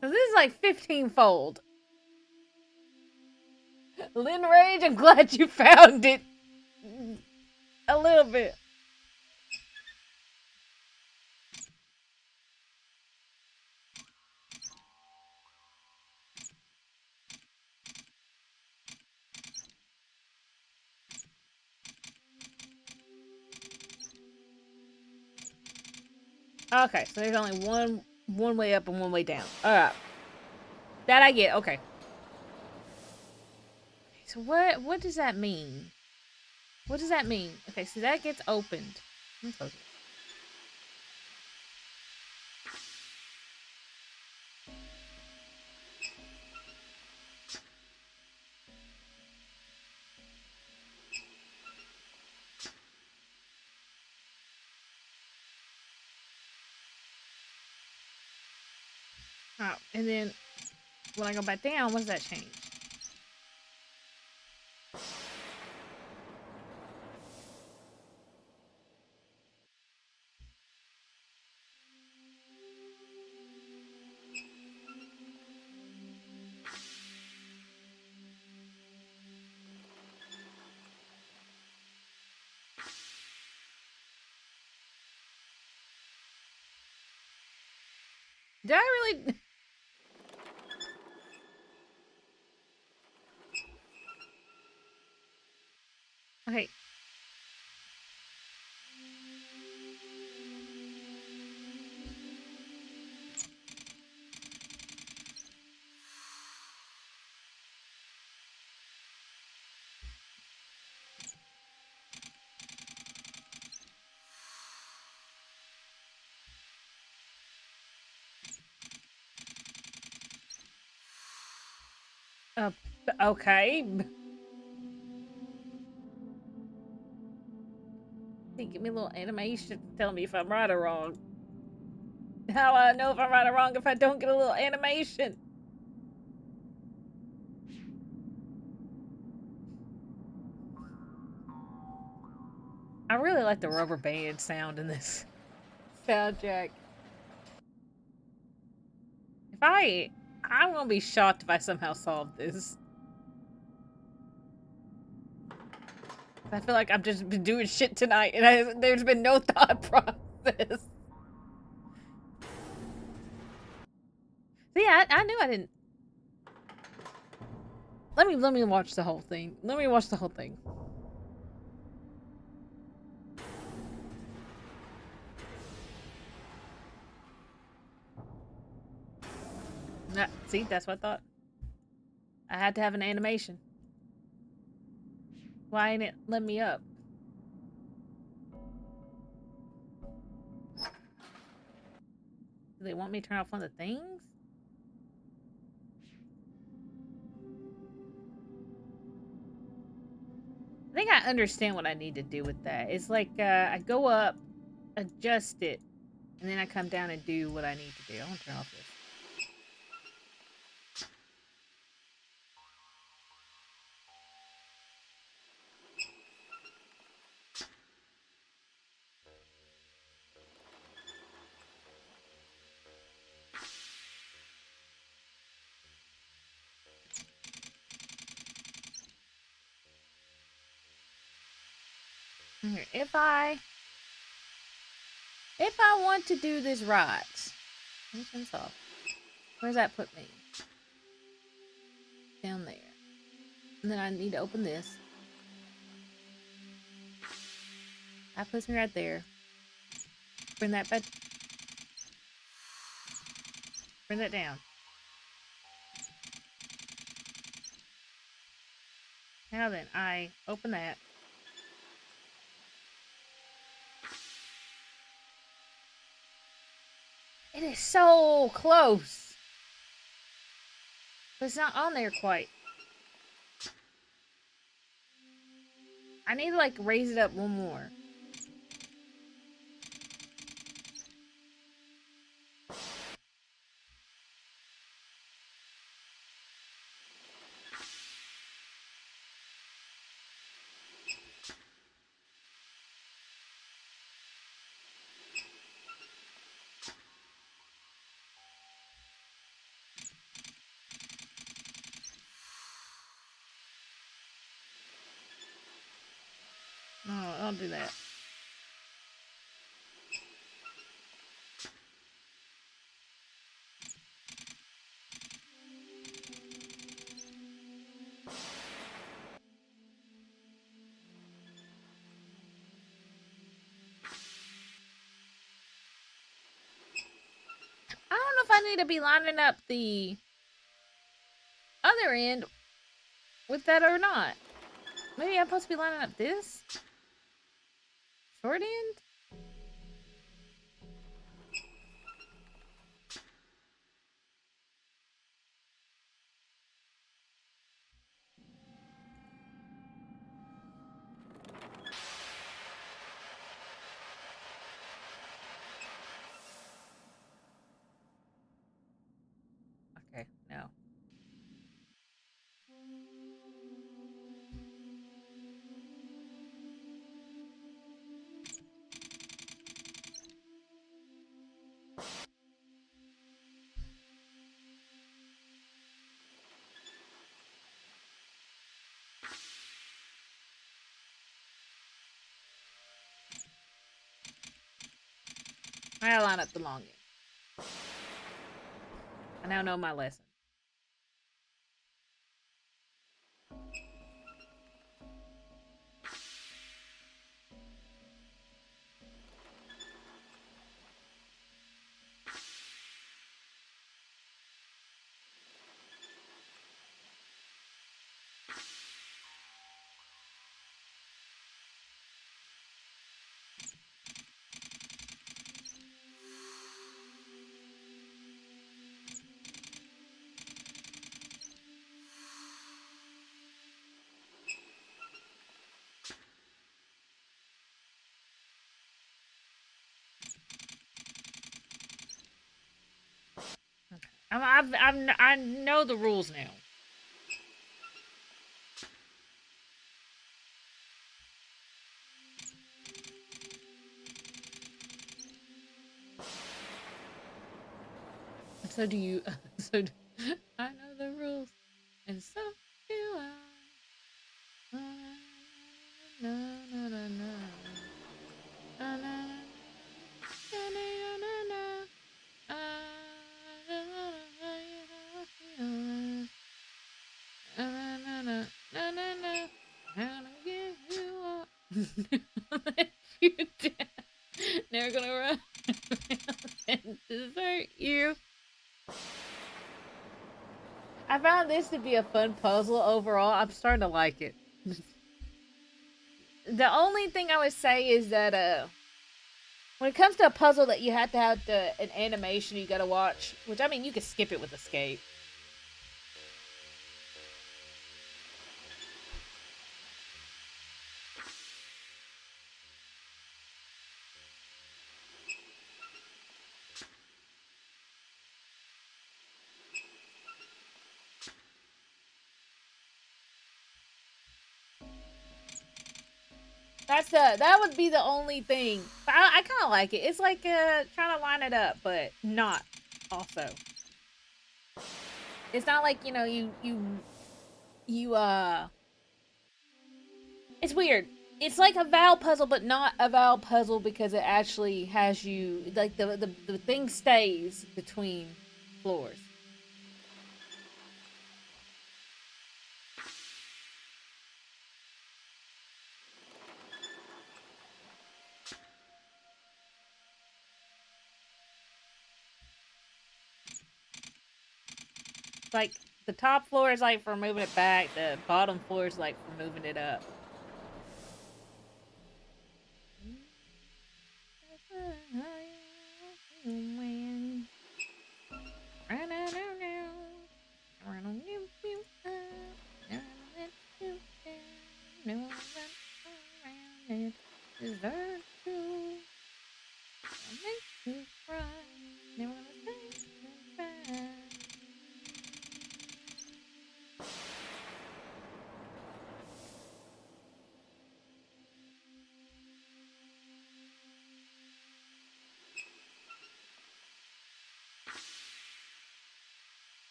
So this is like 15-fold. Lynn Rage, I'm glad you found it. A little bit. Okay, so there's only one way up and one way down. Alright. That I get, okay. So what does that mean? What does that mean? Okay, so that gets opened. Let me close it. Oh, and then when I go back down, what does that change? Did I really? Okay. Uh, okay. Hey, give me a little animation to tell me if I'm right or wrong. How I know if I'm right or wrong if I don't get a little animation? I really like the rubber band sound in this soundtrack. If I'm gonna be shocked if I somehow solve this. I feel like I've just been doing shit tonight, and there's been no thought process. So yeah, I knew I didn't. Let me watch the whole thing. Let me watch the whole thing. See, that's what I thought. I had to have an animation. Why ain't it let me up? Do they want me to turn off one of the things? I think I understand what I need to do with that. It's like I go up, adjust it, and then I come down and do what I need to do. I want to turn off this. Okay, if I want to do this right, let me turn this off. Where does that put me? Down there. And then I need to open this. That puts me right there. Bring that back. Bring that down. Now then, I open that. It is so close. But it's not on there quite. I need to like raise it up one more. No, I'll do that. I don't know if I need to be lining up the other end with that or not. Maybe I'm supposed to be lining up this short end. Okay, no. I gotta line up the long end. I now know my lesson. I know the rules now. So do you. So do, I know the rules, and so do I. Na, na, na, na. Na, na, na, na, na, na, na. Let you down. Never gonna run and desert you. I found this to be a fun puzzle overall. I'm starting to like it. The only thing I would say is that when it comes to a puzzle that you have to have an animation you gotta watch, which I mean you can skip it with escape. That would be the only thing. But I kind of like it. It's like trying to line it up, but not. Also, it's not like you. It's weird. It's like a vowel puzzle, but not a vowel puzzle because it actually has you like the thing stays between floors. Like the top floor is like for moving it back. The bottom floor is like for moving it up.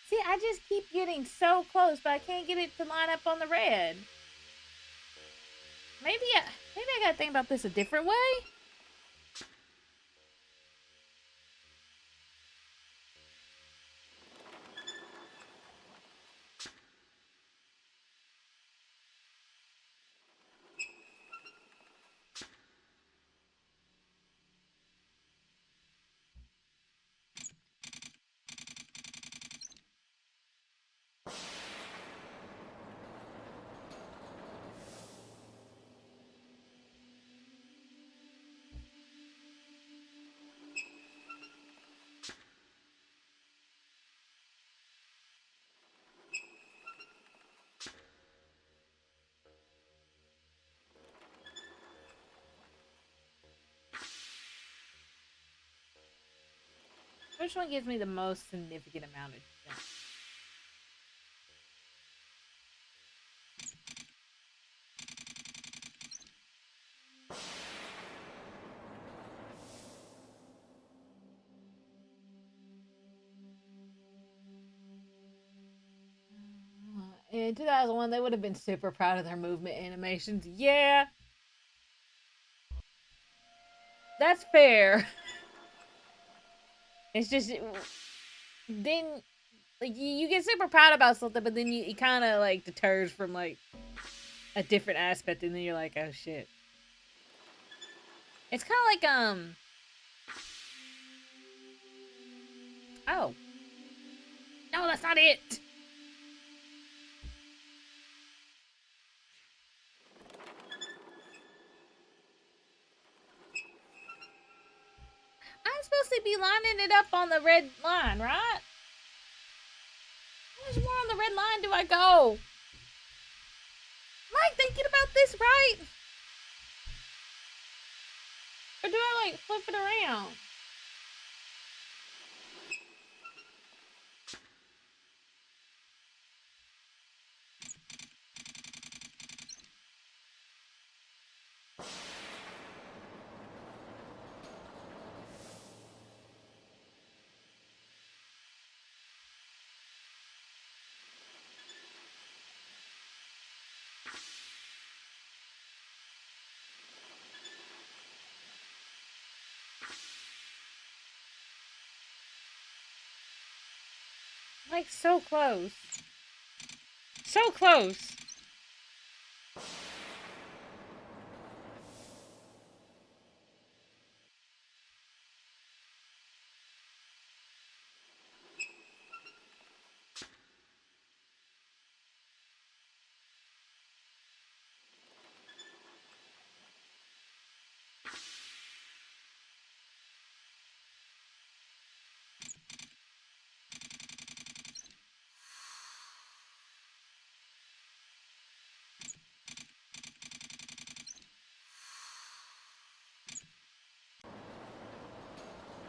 See, I just keep getting so close, but I can't get it to line up on the red. Maybe I gotta think about this a different way. Which one gives me the most significant amount of jump? In 2001, they would have been super proud of their movement animations. Yeah, that's fair. It's just then like you get super proud about something, but then it kind of like deters from like a different aspect, and then you're like, oh shit. It's kind of like oh no, that's not it. I'm supposed to be lining it up on the red line, right? How much more on the red line do I go? Am I thinking about this right? Or do I like flip it around? Like so close. So close.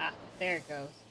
Ah, there it goes.